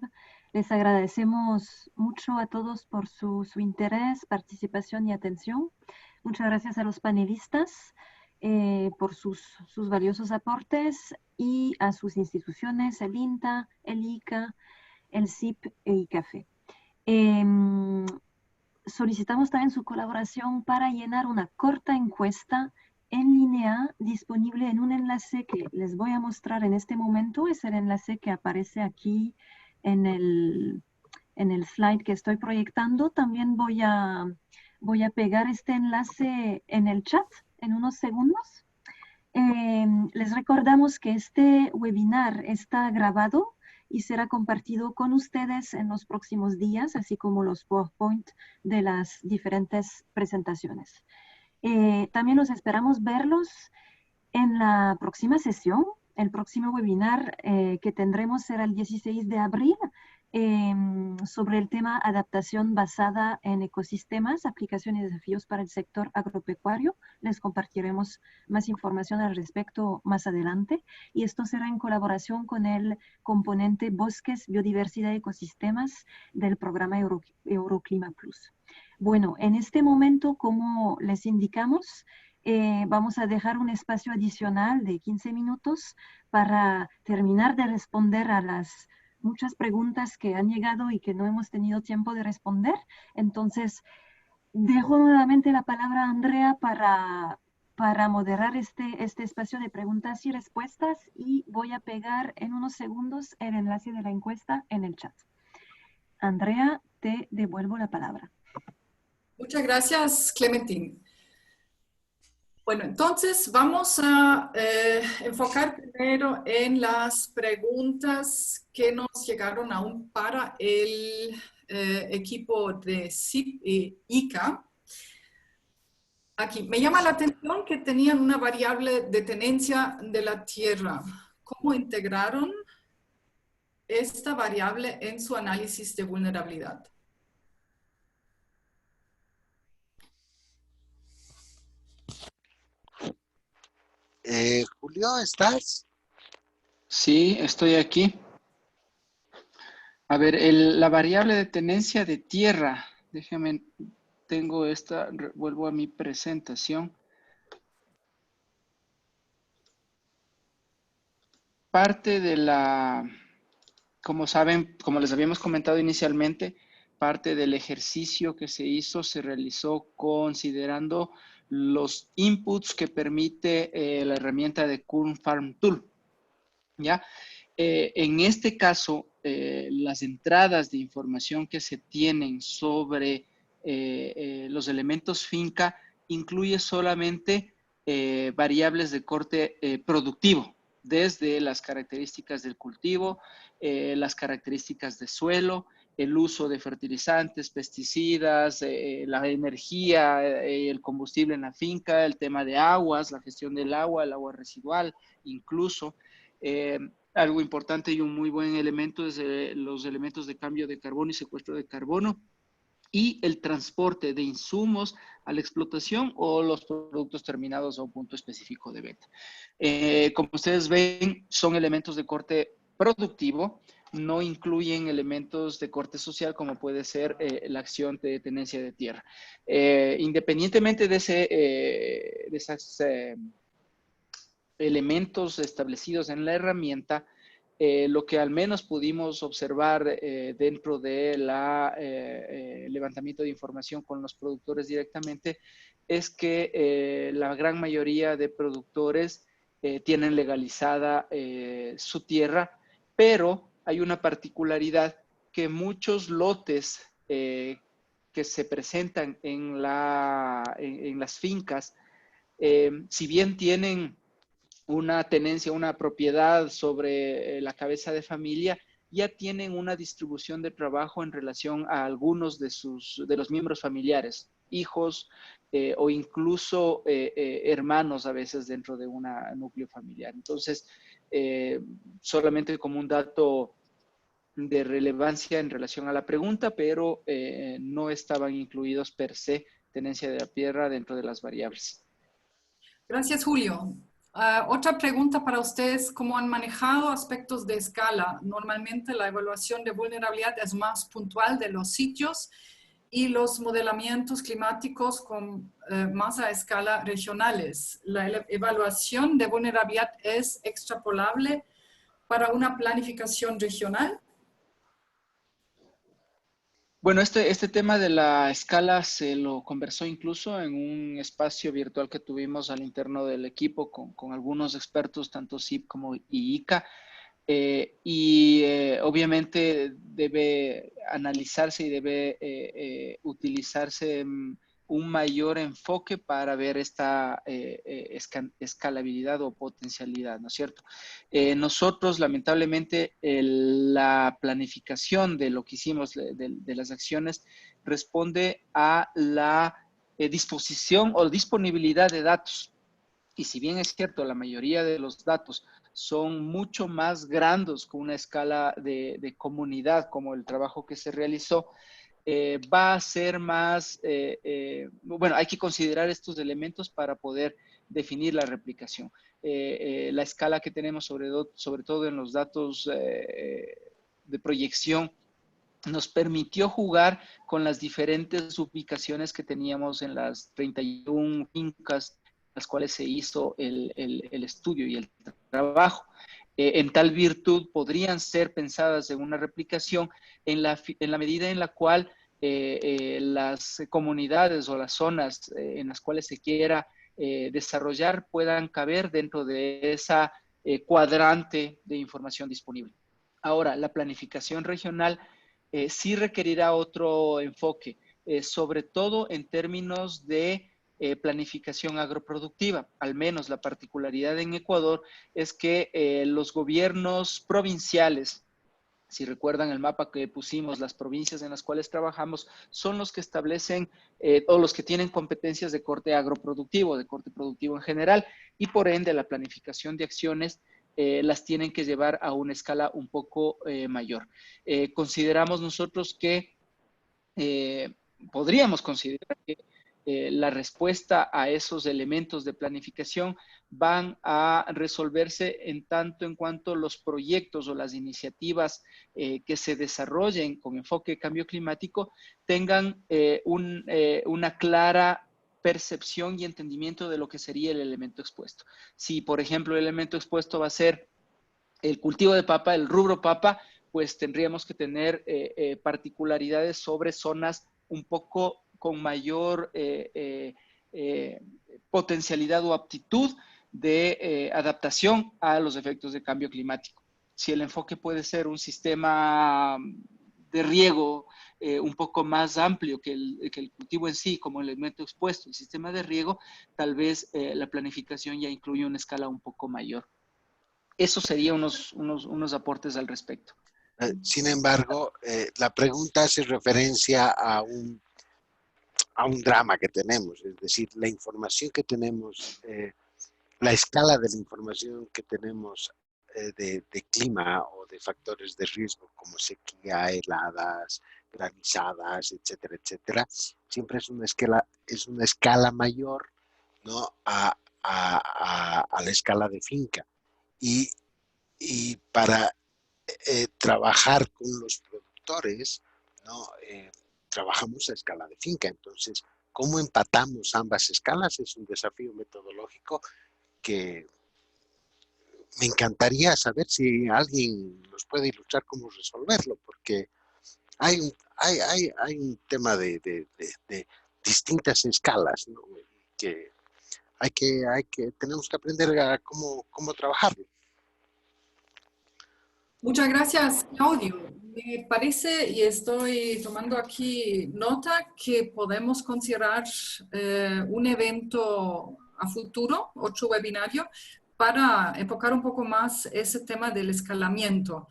Les agradecemos mucho a todos por su interés, participación y atención. Muchas gracias a los panelistas por sus valiosos aportes y a sus instituciones, el INTA, el ICA, el CIP e ICAFE. Solicitamos también su colaboración para llenar una corta encuesta en línea disponible en un enlace que les voy a mostrar en este momento. Es el enlace que aparece aquí en el slide que estoy proyectando. También voy a pegar este enlace en el chat en unos segundos. Les recordamos que este webinar está grabado y será compartido con ustedes en los próximos días, así como los PowerPoint de las diferentes presentaciones. También los esperamos verlos en la próxima sesión. El próximo webinar que tendremos será el 16 de abril sobre el tema adaptación basada en ecosistemas, aplicaciones y desafíos para el sector agropecuario. Les compartiremos más información al respecto más adelante y esto será en colaboración con el componente Bosques, Biodiversidad y Ecosistemas del programa Euroclima Plus. Bueno, en este momento, como les indicamos, vamos a dejar un espacio adicional de 15 minutos para terminar de responder a las muchas preguntas que han llegado y que no hemos tenido tiempo de responder. Entonces, dejo nuevamente la palabra a Andrea para moderar este espacio de preguntas y respuestas y voy a pegar en unos segundos el enlace de la encuesta en el chat. Andrea, te devuelvo la palabra. Muchas gracias, Clementine. Bueno, entonces vamos a enfocar primero en las preguntas que nos llegaron aún para el equipo de CIP y ICA. Aquí, me llama la atención que tenían una variable de tenencia de la tierra. ¿Cómo integraron esta variable en su análisis de vulnerabilidad? Julio, ¿estás? Sí, estoy aquí. A ver, la variable de tenencia de tierra, déjame, tengo esta, vuelvo a mi presentación. Parte de la, como saben, como les habíamos comentado inicialmente, parte del ejercicio que se hizo se realizó considerando los inputs que permite la herramienta de Curve Farm Tool. ¿Ya? En este caso, las entradas de información que se tienen sobre los elementos finca incluye solamente variables de corte productivo, desde las características del cultivo, las características de suelo, el uso de fertilizantes, pesticidas, la energía, el combustible en la finca, el tema de aguas, la gestión del agua, el agua residual, incluso. algo importante y un muy buen elemento es los elementos de cambio de carbono y secuestro de carbono, y el transporte de insumos a la explotación o los productos terminados a un punto específico de venta. Como ustedes ven, son elementos de corte productivo, no incluyen elementos de corte social como puede ser la acción de tenencia de tierra. Independientemente de esos elementos establecidos en la herramienta, lo que al menos pudimos observar dentro de la levantamiento de información con los productores directamente es que la gran mayoría de productores tienen legalizada su tierra, pero hay una particularidad que muchos lotes que se presentan en las fincas, si bien tienen una tenencia, una propiedad sobre la cabeza de familia, ya tienen una distribución de trabajo en relación a algunos de los miembros familiares, hijos o incluso hermanos a veces dentro de un núcleo familiar. Entonces, solamente como un dato de relevancia en relación a la pregunta, pero no estaban incluidos per se tenencia de la tierra dentro de las variables. Gracias, Julio. Otra pregunta para ustedes, ¿cómo han manejado aspectos de escala? Normalmente la evaluación de vulnerabilidad es más puntual de los sitios y los modelamientos climáticos con más a escala regionales. ¿La evaluación de vulnerabilidad es extrapolable para una planificación regional? Bueno, este tema de la escala se lo conversó incluso en un espacio virtual que tuvimos al interno del equipo con algunos expertos, tanto CIP como IICA, obviamente debe analizarse y debe utilizarse un mayor enfoque para ver esta escalabilidad o potencialidad, ¿no es cierto? Nosotros, lamentablemente, la planificación de lo que hicimos, de las acciones, responde a la disposición o disponibilidad de datos. Y si bien es cierto, la mayoría de los datos son mucho más grandes con una escala de comunidad, como el trabajo que se realizó, va a ser más, bueno, hay que considerar estos elementos para poder definir la replicación. La escala que tenemos sobre todo en los datos de proyección nos permitió jugar con las diferentes ubicaciones que teníamos en las 31 fincas las cuales se hizo el estudio y el trabajo. En tal virtud podrían ser pensadas en una replicación en la medida en la cual las comunidades o las zonas en las cuales se quiera desarrollar puedan caber dentro de esa cuadrante de información disponible. Ahora, la planificación regional sí requerirá otro enfoque, sobre todo en términos de planificación agroproductiva. Al menos la particularidad en Ecuador es que los gobiernos provinciales, si recuerdan el mapa que pusimos, las provincias en las cuales trabajamos son los que establecen o los que tienen competencias de corte agroproductivo, de corte productivo en general, y por ende la planificación de acciones las tienen que llevar a una escala un poco mayor. Consideramos nosotros que podríamos considerar que la respuesta a esos elementos de planificación van a resolverse en tanto en cuanto los proyectos o las iniciativas que se desarrollen con enfoque de cambio climático tengan una clara percepción y entendimiento de lo que sería el elemento expuesto. Si, por ejemplo, el elemento expuesto va a ser el cultivo de papa, el rubro papa, pues tendríamos que tener particularidades sobre zonas un poco con mayor potencialidad o aptitud de adaptación a los efectos de cambio climático. Si el enfoque puede ser un sistema de riego un poco más amplio que el cultivo en sí, como el elemento expuesto, el sistema de riego, tal vez la planificación ya incluye una escala un poco mayor. Eso sería unos aportes al respecto. Sin embargo, la pregunta hace referencia a un drama que tenemos, es decir, la información que tenemos, la escala de la información que tenemos de clima o de factores de riesgo como sequía, heladas, granizadas, etcétera, etcétera, siempre es una escala mayor, ¿no? a la escala de finca. Y para trabajar con los productores, ¿no? Trabajamos a escala de finca. Entonces, ¿cómo empatamos ambas escalas? Es un desafío metodológico que me encantaría saber si alguien nos puede ilustrar cómo resolverlo, porque hay un tema de distintas escalas, ¿no? Que tenemos que aprender a cómo trabajarlo. Muchas gracias, Claudio. Me parece, y estoy tomando aquí nota, que podemos considerar un evento a futuro, 8 webinario, para enfocar un poco más ese tema del escalamiento,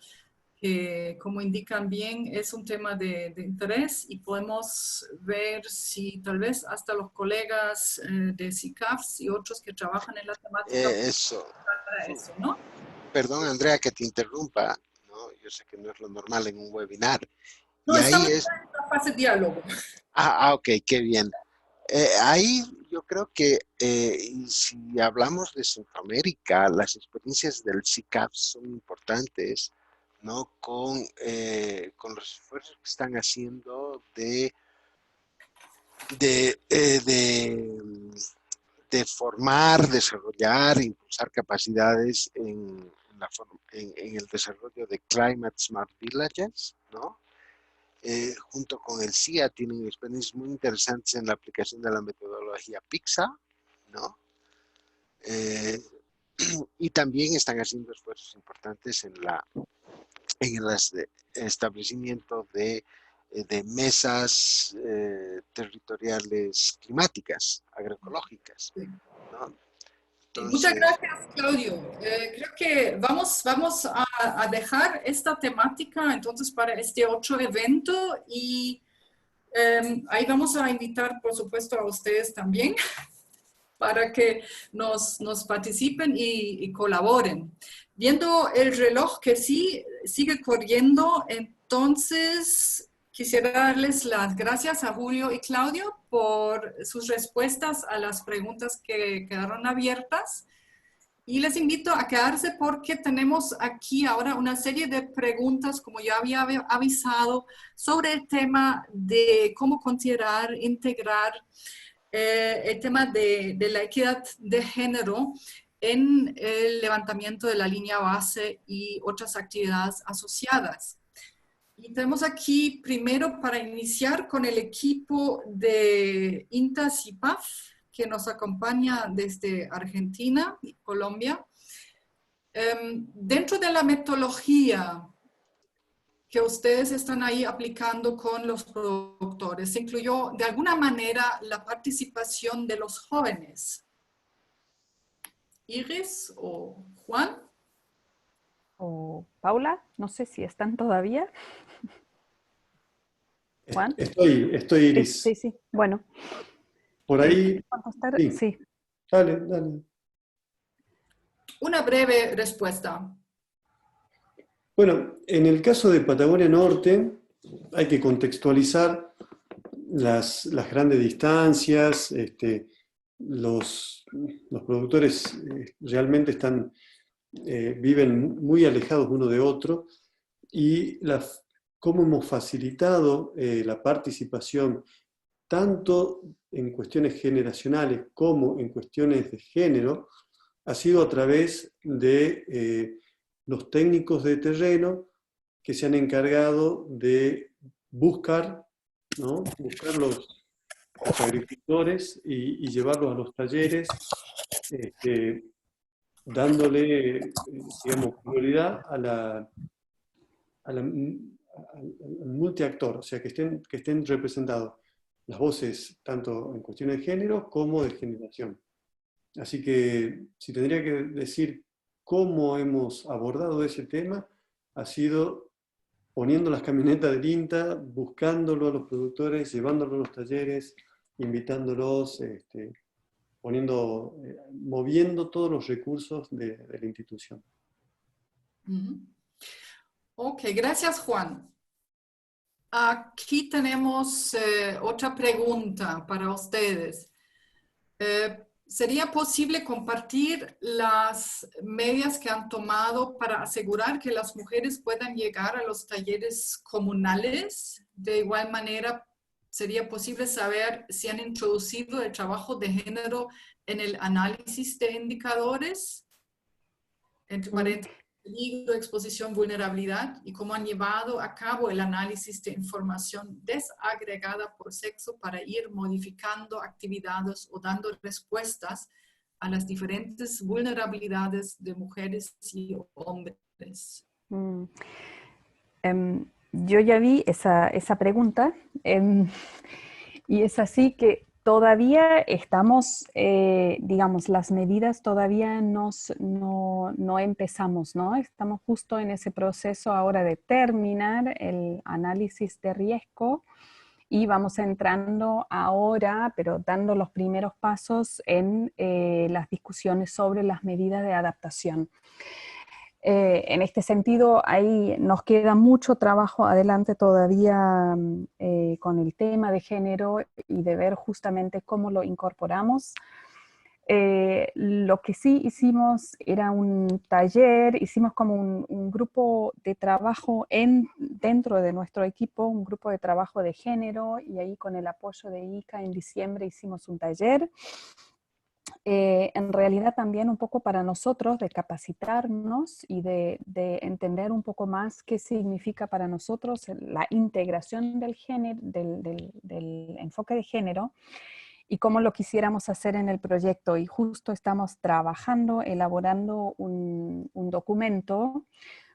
que como indican bien es un tema de interés y podemos ver si tal vez hasta los colegas de CICAFS y otros que trabajan en la temática para eso, ¿no? Perdón, Andrea, que te interrumpa, ¿no? Yo sé que no es lo normal en un webinar. No, y estamos ahí en la fase de diálogo. Ok, qué bien. Ahí yo creo que si hablamos de Centroamérica, las experiencias del CICAF son importantes, ¿no? Con los esfuerzos que están haciendo de formar, desarrollar, impulsar capacidades en el desarrollo de Climate Smart Villages, ¿no? Junto con el CIA tienen experiencias muy interesantes en la aplicación de la metodología PICSA, ¿no? Y también están haciendo esfuerzos importantes en el establecimiento de mesas territoriales climáticas, agroecológicas, ¿no? Entonces, muchas gracias, Claudio. Creo que vamos a dejar esta temática entonces para este otro evento y ahí vamos a invitar, por supuesto, a ustedes también para que nos participen y colaboren. Viendo el reloj que sí sigue corriendo, entonces quisiera darles las gracias a Julio y Claudio por sus respuestas a las preguntas que quedaron abiertas. Y les invito a quedarse porque tenemos aquí ahora una serie de preguntas, como ya había avisado, sobre el tema de cómo considerar, integrar el tema de la equidad de género en el levantamiento de la línea base y otras actividades asociadas. Y tenemos aquí primero para iniciar con el equipo de INTA-CIPAF, que nos acompaña desde Argentina y Colombia. Dentro de la metodología que ustedes están ahí aplicando con los productores, ¿se incluyó de alguna manera la participación de los jóvenes? Iris o Juan. O Paula, no sé si están todavía. Juan. Estoy Iris. Sí, bueno. Por ahí. Sí. Dale. Una breve respuesta. Bueno, en el caso de Patagonia Norte hay que contextualizar las grandes distancias. Los productores realmente viven muy alejados uno de otro y cómo hemos facilitado la participación tanto en cuestiones generacionales como en cuestiones de género ha sido a través de los técnicos de terreno que se han encargado de buscar los agricultores y llevarlos a los talleres, dándole, digamos, prioridad al multiactor, o sea, que estén representados las voces tanto en cuestiones de género como de generación. Así que si tendría que decir cómo hemos abordado ese tema, ha sido poniendo las camionetas del INTA, buscándolo a los productores, llevándolo a los talleres, invitándolos, moviendo todos los recursos de la institución. Ok, gracias, Juan. Aquí tenemos otra pregunta para ustedes. ¿Sería posible compartir las medidas que han tomado para asegurar que las mujeres puedan llegar a los talleres comunales? De igual manera, ¿sería posible saber si han introducido el trabajo de género en el análisis de indicadores? Entre peligro, exposición, vulnerabilidad, y cómo han llevado a cabo el análisis de información desagregada por sexo para ir modificando actividades o dando respuestas a las diferentes vulnerabilidades de mujeres y hombres. Yo ya vi esa pregunta y es así que todavía estamos, digamos, las medidas todavía no empezamos, ¿no? Estamos justo en ese proceso ahora de terminar el análisis de riesgo y vamos entrando ahora, pero dando los primeros pasos en las discusiones sobre las medidas de adaptación. En este sentido, ahí nos queda mucho trabajo adelante todavía con el tema de género y de ver justamente cómo lo incorporamos. Lo que sí hicimos era un taller, hicimos como un grupo de trabajo dentro de nuestro equipo, un grupo de trabajo de género, y ahí con el apoyo de ICA en diciembre hicimos un taller. En realidad también un poco para nosotros de capacitarnos y de entender un poco más qué significa para nosotros la integración del género, del enfoque de género y cómo lo quisiéramos hacer en el proyecto. Y justo estamos trabajando, elaborando un documento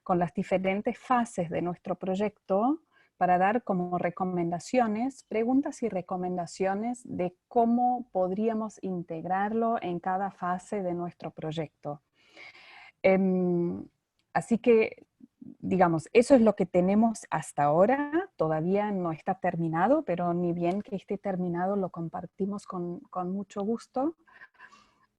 con las diferentes fases de nuestro proyecto para dar como recomendaciones, preguntas y recomendaciones de cómo podríamos integrarlo en cada fase de nuestro proyecto. Así que, digamos, eso es lo que tenemos hasta ahora. Todavía no está terminado, pero ni bien que esté terminado lo compartimos con mucho gusto.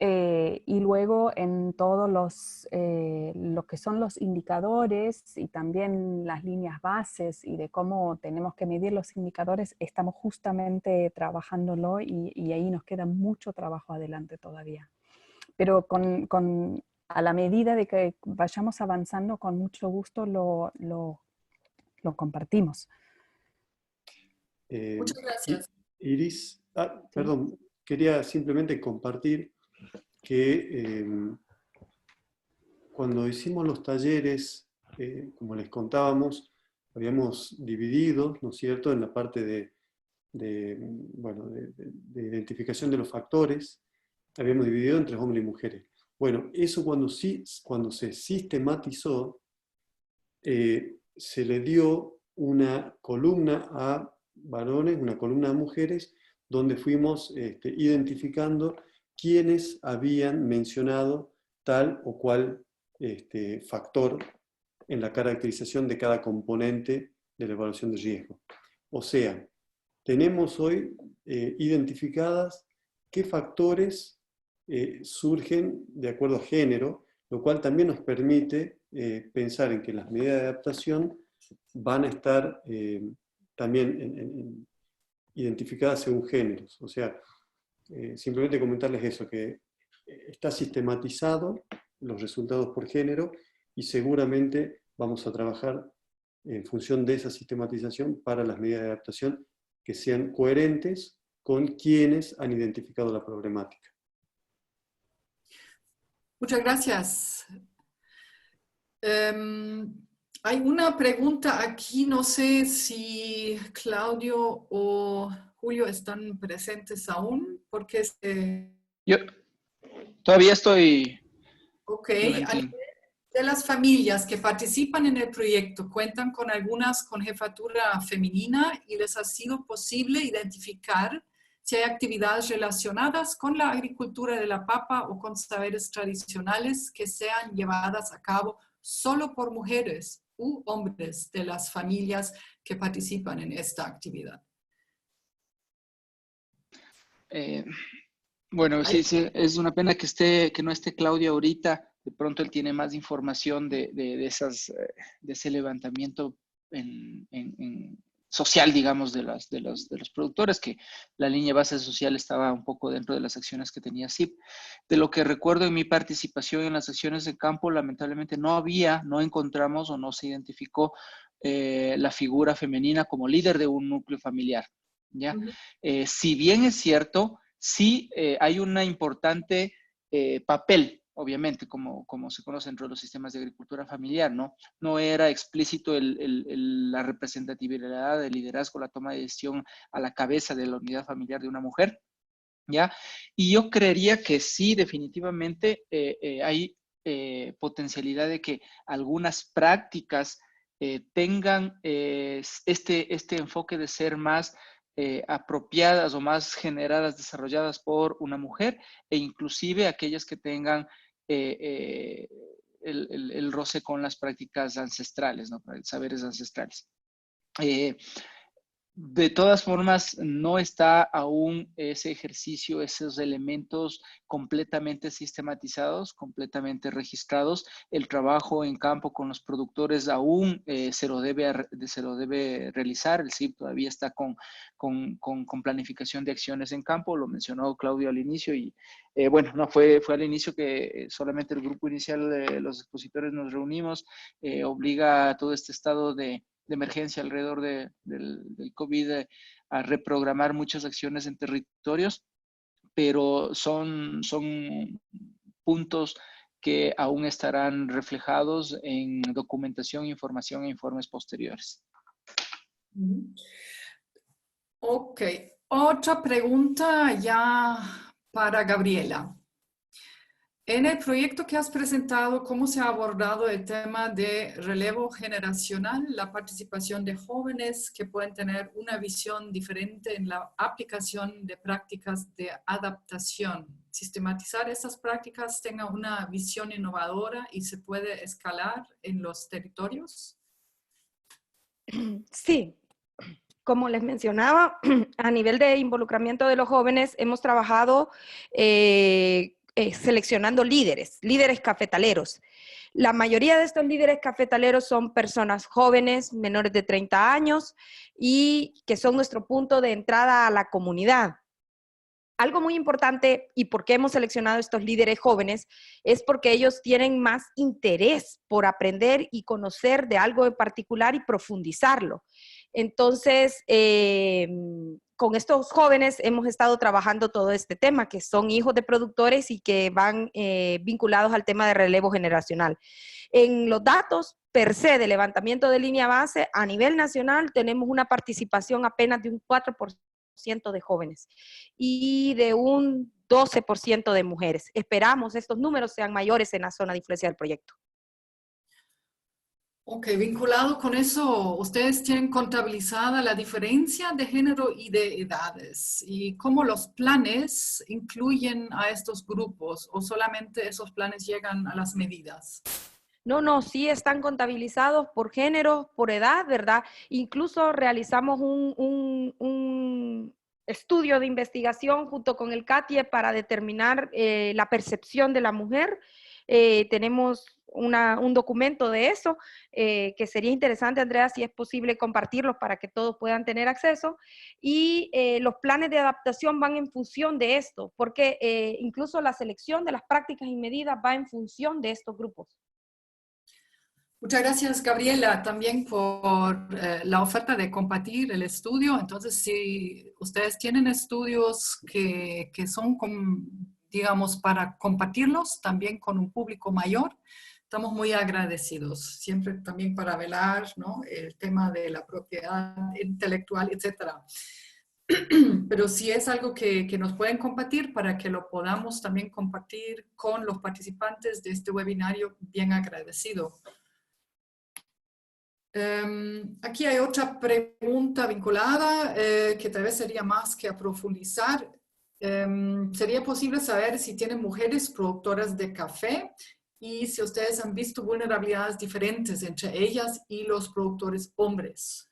Y luego en todos lo que son los indicadores y también las líneas bases y de cómo tenemos que medir los indicadores, estamos justamente trabajándolo y ahí nos queda mucho trabajo adelante todavía. Pero a la medida de que vayamos avanzando, con mucho gusto lo compartimos. Muchas gracias. Iris, perdón, quería simplemente compartir que cuando hicimos los talleres, como les contábamos, habíamos dividido, ¿no es cierto?, en la parte de identificación de los factores, habíamos dividido entre hombres y mujeres. Bueno, eso cuando se sistematizó, se le dio una columna a varones, una columna a mujeres, donde fuimos identificando quiénes habían mencionado tal o cual factor en la caracterización de cada componente de la evaluación de riesgo. O sea, tenemos hoy identificadas qué factores surgen de acuerdo a género, lo cual también nos permite pensar en que las medidas de adaptación van a estar también identificadas según géneros. O sea, simplemente comentarles eso, que está sistematizado los resultados por género y seguramente vamos a trabajar en función de esa sistematización para las medidas de adaptación que sean coherentes con quienes han identificado la problemática. Muchas gracias. Hay una pregunta aquí, no sé si Claudio o Julio están presentes aún, porque Yo todavía estoy... Ok, de las familias que participan en el proyecto, cuentan con algunas con jefatura femenina y les ha sido posible identificar si hay actividades relacionadas con la agricultura de la papa o con saberes tradicionales que sean llevadas a cabo solo por mujeres u hombres de las familias que participan en esta actividad. Bueno, sí, es una pena que no esté Claudia ahorita. de pronto él tiene más información de ese levantamiento social, digamos, de los productores, que la línea base social estaba un poco dentro de las acciones que tenía CIP. De lo que recuerdo en mi participación en las acciones de campo, lamentablemente no encontramos o no se identificó la figura femenina como líder de un núcleo familiar, ¿ya? Si bien es cierto, sí hay una importante papel, obviamente, como se conoce dentro de los sistemas de agricultura familiar, ¿no? No era explícito la representatividad, el liderazgo, la toma de decisión a la cabeza de la unidad familiar de una mujer, ¿ya? Y yo creería que sí, definitivamente hay potencialidad de que algunas prácticas tengan este enfoque de ser más apropiadas o más generadas, desarrolladas por una mujer, e inclusive aquellas que tengan el roce con las prácticas ancestrales, ¿no? Saberes ancestrales. De todas formas, no está aún ese ejercicio, esos elementos completamente sistematizados, completamente registrados. El trabajo en campo con los productores aún se lo debe realizar. El CIP todavía está con planificación de acciones en campo, lo mencionó Claudio al inicio y bueno, no fue al inicio que solamente el grupo inicial de los expositores nos reunimos, obliga a todo este estado de emergencia alrededor del COVID a reprogramar muchas acciones en territorios, pero son puntos que aún estarán reflejados en documentación, información e informes posteriores. Ok, otra pregunta ya para Gabriela. En el proyecto que has presentado, ¿cómo se ha abordado el tema de relevo generacional, la participación de jóvenes que pueden tener una visión diferente en la aplicación de prácticas de adaptación? Sistematizar estas prácticas tenga una visión innovadora y se puede escalar en los territorios. Sí. Como les mencionaba, a nivel de involucramiento de los jóvenes, hemos trabajado seleccionando líderes cafetaleros. La mayoría de estos líderes cafetaleros son personas jóvenes, menores de 30 años, y que son nuestro punto de entrada a la comunidad. Algo muy importante y por qué hemos seleccionado estos líderes jóvenes es porque ellos tienen más interés por aprender y conocer de algo en particular y profundizarlo. Entonces, con estos jóvenes hemos estado trabajando todo este tema, que son hijos de productores y que van vinculados al tema de relevo generacional. En los datos per se de levantamiento de línea base, a nivel nacional tenemos una participación apenas de un 4% de jóvenes y de un 12% de mujeres. Esperamos estos números sean mayores en la zona de influencia del proyecto. Ok, vinculado con eso, ¿ustedes tienen contabilizada la diferencia de género y de edades? ¿Y cómo los planes incluyen a estos grupos o solamente esos planes llegan a las medidas? No, sí están contabilizados por género, por edad, ¿verdad? Incluso realizamos un estudio de investigación junto con el CATIE para determinar la percepción de la mujer. Tenemos un documento de eso que sería interesante, Andrea, si es posible compartirlos para que todos puedan tener acceso. Y los planes de adaptación van en función de esto, porque incluso la selección de las prácticas y medidas va en función de estos grupos. Muchas gracias, Gabriela, también por la oferta de compartir el estudio. Entonces, si ustedes tienen estudios que son, digamos, para compartirlos también con un público mayor, estamos muy agradecidos. Siempre también para velar, ¿no?, el tema de la propiedad intelectual, etcétera. Pero si es algo que nos pueden compartir para que lo podamos también compartir con los participantes de este webinario, bien agradecido. Aquí hay otra pregunta vinculada que tal vez sería más que a profundizar. ¿Sería posible saber si tienen mujeres productoras de café y si ustedes han visto vulnerabilidades diferentes entre ellas y los productores hombres?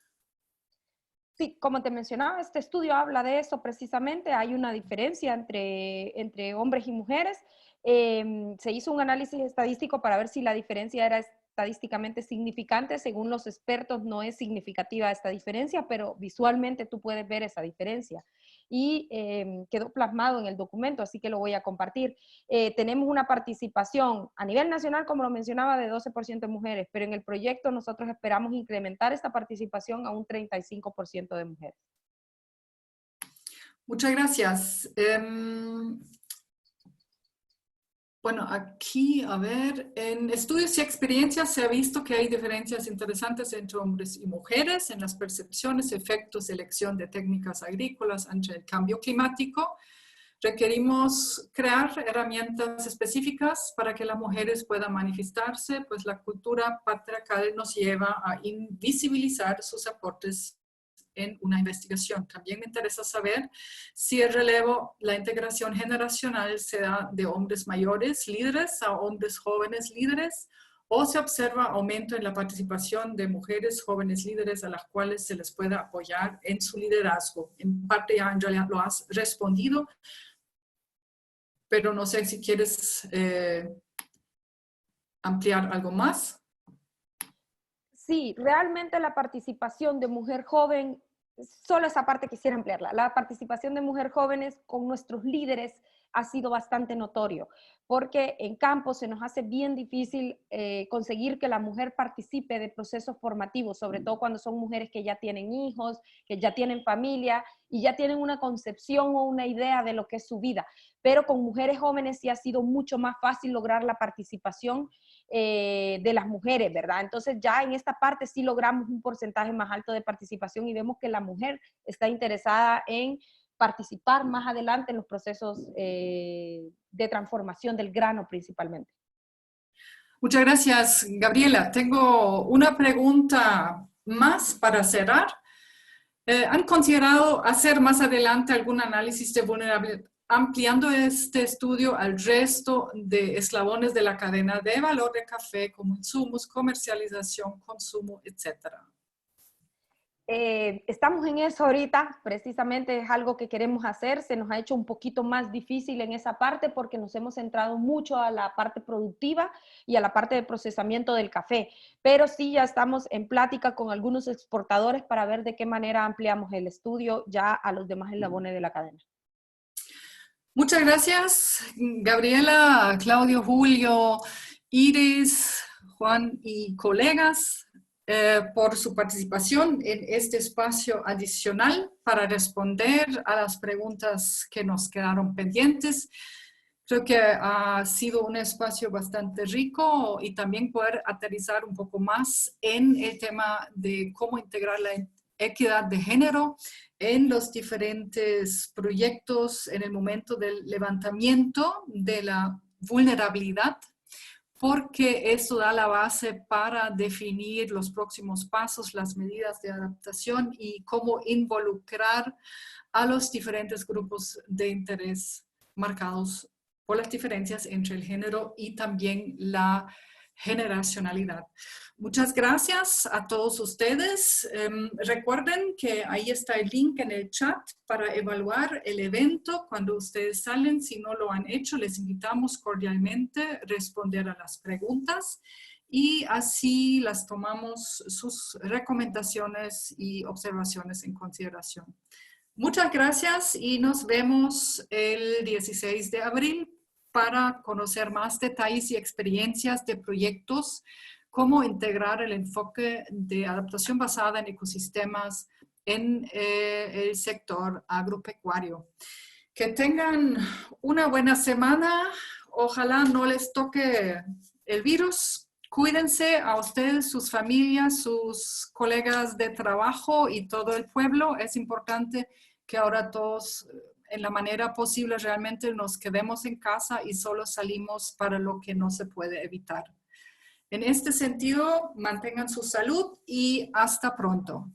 Sí, como te mencionaba, este estudio habla de eso precisamente. Hay una diferencia entre hombres y mujeres. Se hizo un análisis estadístico para ver si la diferencia era estadísticamente significante. Según los expertos, no es significativa esta diferencia, pero visualmente tú puedes ver esa diferencia. Y quedó plasmado en el documento, así que lo voy a compartir. Tenemos una participación a nivel nacional, como lo mencionaba, de 12% de mujeres, pero en el proyecto nosotros esperamos incrementar esta participación a un 35% de mujeres. Muchas gracias. Bueno, aquí, a ver, en estudios y experiencias se ha visto que hay diferencias interesantes entre hombres y mujeres en las percepciones, efectos, elección de técnicas agrícolas ante el cambio climático. Requerimos crear herramientas específicas para que las mujeres puedan manifestarse, pues la cultura patriarcal nos lleva a invisibilizar sus aportes en una investigación. También me interesa saber si el relevo, la integración generacional se da de hombres mayores líderes a hombres jóvenes líderes, o se observa aumento en la participación de mujeres jóvenes líderes a las cuales se les pueda apoyar en su liderazgo. En parte ya en realidad lo has respondido, pero no sé si quieres ampliar algo más. Sí, realmente la participación de mujer joven, solo esa parte quisiera ampliarla. La participación de mujeres jóvenes con nuestros líderes ha sido bastante notorio, porque en campo se nos hace bien difícil conseguir que la mujer participe de procesos formativos, sobre todo cuando son mujeres que ya tienen hijos, que ya tienen familia y ya tienen una concepción o una idea de lo que es su vida. Pero con mujeres jóvenes sí ha sido mucho más fácil lograr la participación de las mujeres, ¿verdad? Entonces ya en esta parte sí logramos un porcentaje más alto de participación y vemos que la mujer está interesada en participar más adelante en los procesos de transformación del grano principalmente. Muchas gracias, Gabriela. Tengo una pregunta más para cerrar. ¿Han considerado hacer más adelante algún análisis de vulnerabilidad, ampliando este estudio al resto de eslabones de la cadena de valor de café, como insumos, comercialización, consumo, etcétera? Estamos en eso ahorita, precisamente es algo que queremos hacer. Se nos ha hecho un poquito más difícil en esa parte porque nos hemos centrado mucho a la parte productiva y a la parte de procesamiento del café, pero sí ya estamos en plática con algunos exportadores para ver de qué manera ampliamos el estudio ya a los demás eslabones de la cadena. Muchas gracias, Gabriela, Claudio, Julio, Iris, Juan y colegas, por su participación en este espacio adicional para responder a las preguntas que nos quedaron pendientes. Creo que ha sido un espacio bastante rico y también poder aterrizar un poco más en el tema de cómo integrar la equidad de género en los diferentes proyectos en el momento del levantamiento de la vulnerabilidad, porque eso da la base para definir los próximos pasos, las medidas de adaptación y cómo involucrar a los diferentes grupos de interés marcados por las diferencias entre el género y también la generacionalidad. Muchas gracias a todos ustedes. Recuerden que ahí está el link en el chat para evaluar el evento cuando ustedes salen. Si no lo han hecho, les invitamos cordialmente a responder a las preguntas y así las tomamos sus recomendaciones y observaciones en consideración. Muchas gracias y nos vemos el 16 de abril para conocer más detalles y experiencias de proyectos, cómo integrar el enfoque de adaptación basada en ecosistemas en el sector agropecuario. Que tengan una buena semana. Ojalá no les toque el virus. Cuídense a ustedes, sus familias, sus colegas de trabajo y todo el pueblo. Es importante que ahora todos, en la manera posible, realmente nos quedemos en casa y solo salimos para lo que no se puede evitar. En este sentido, mantengan su salud y hasta pronto.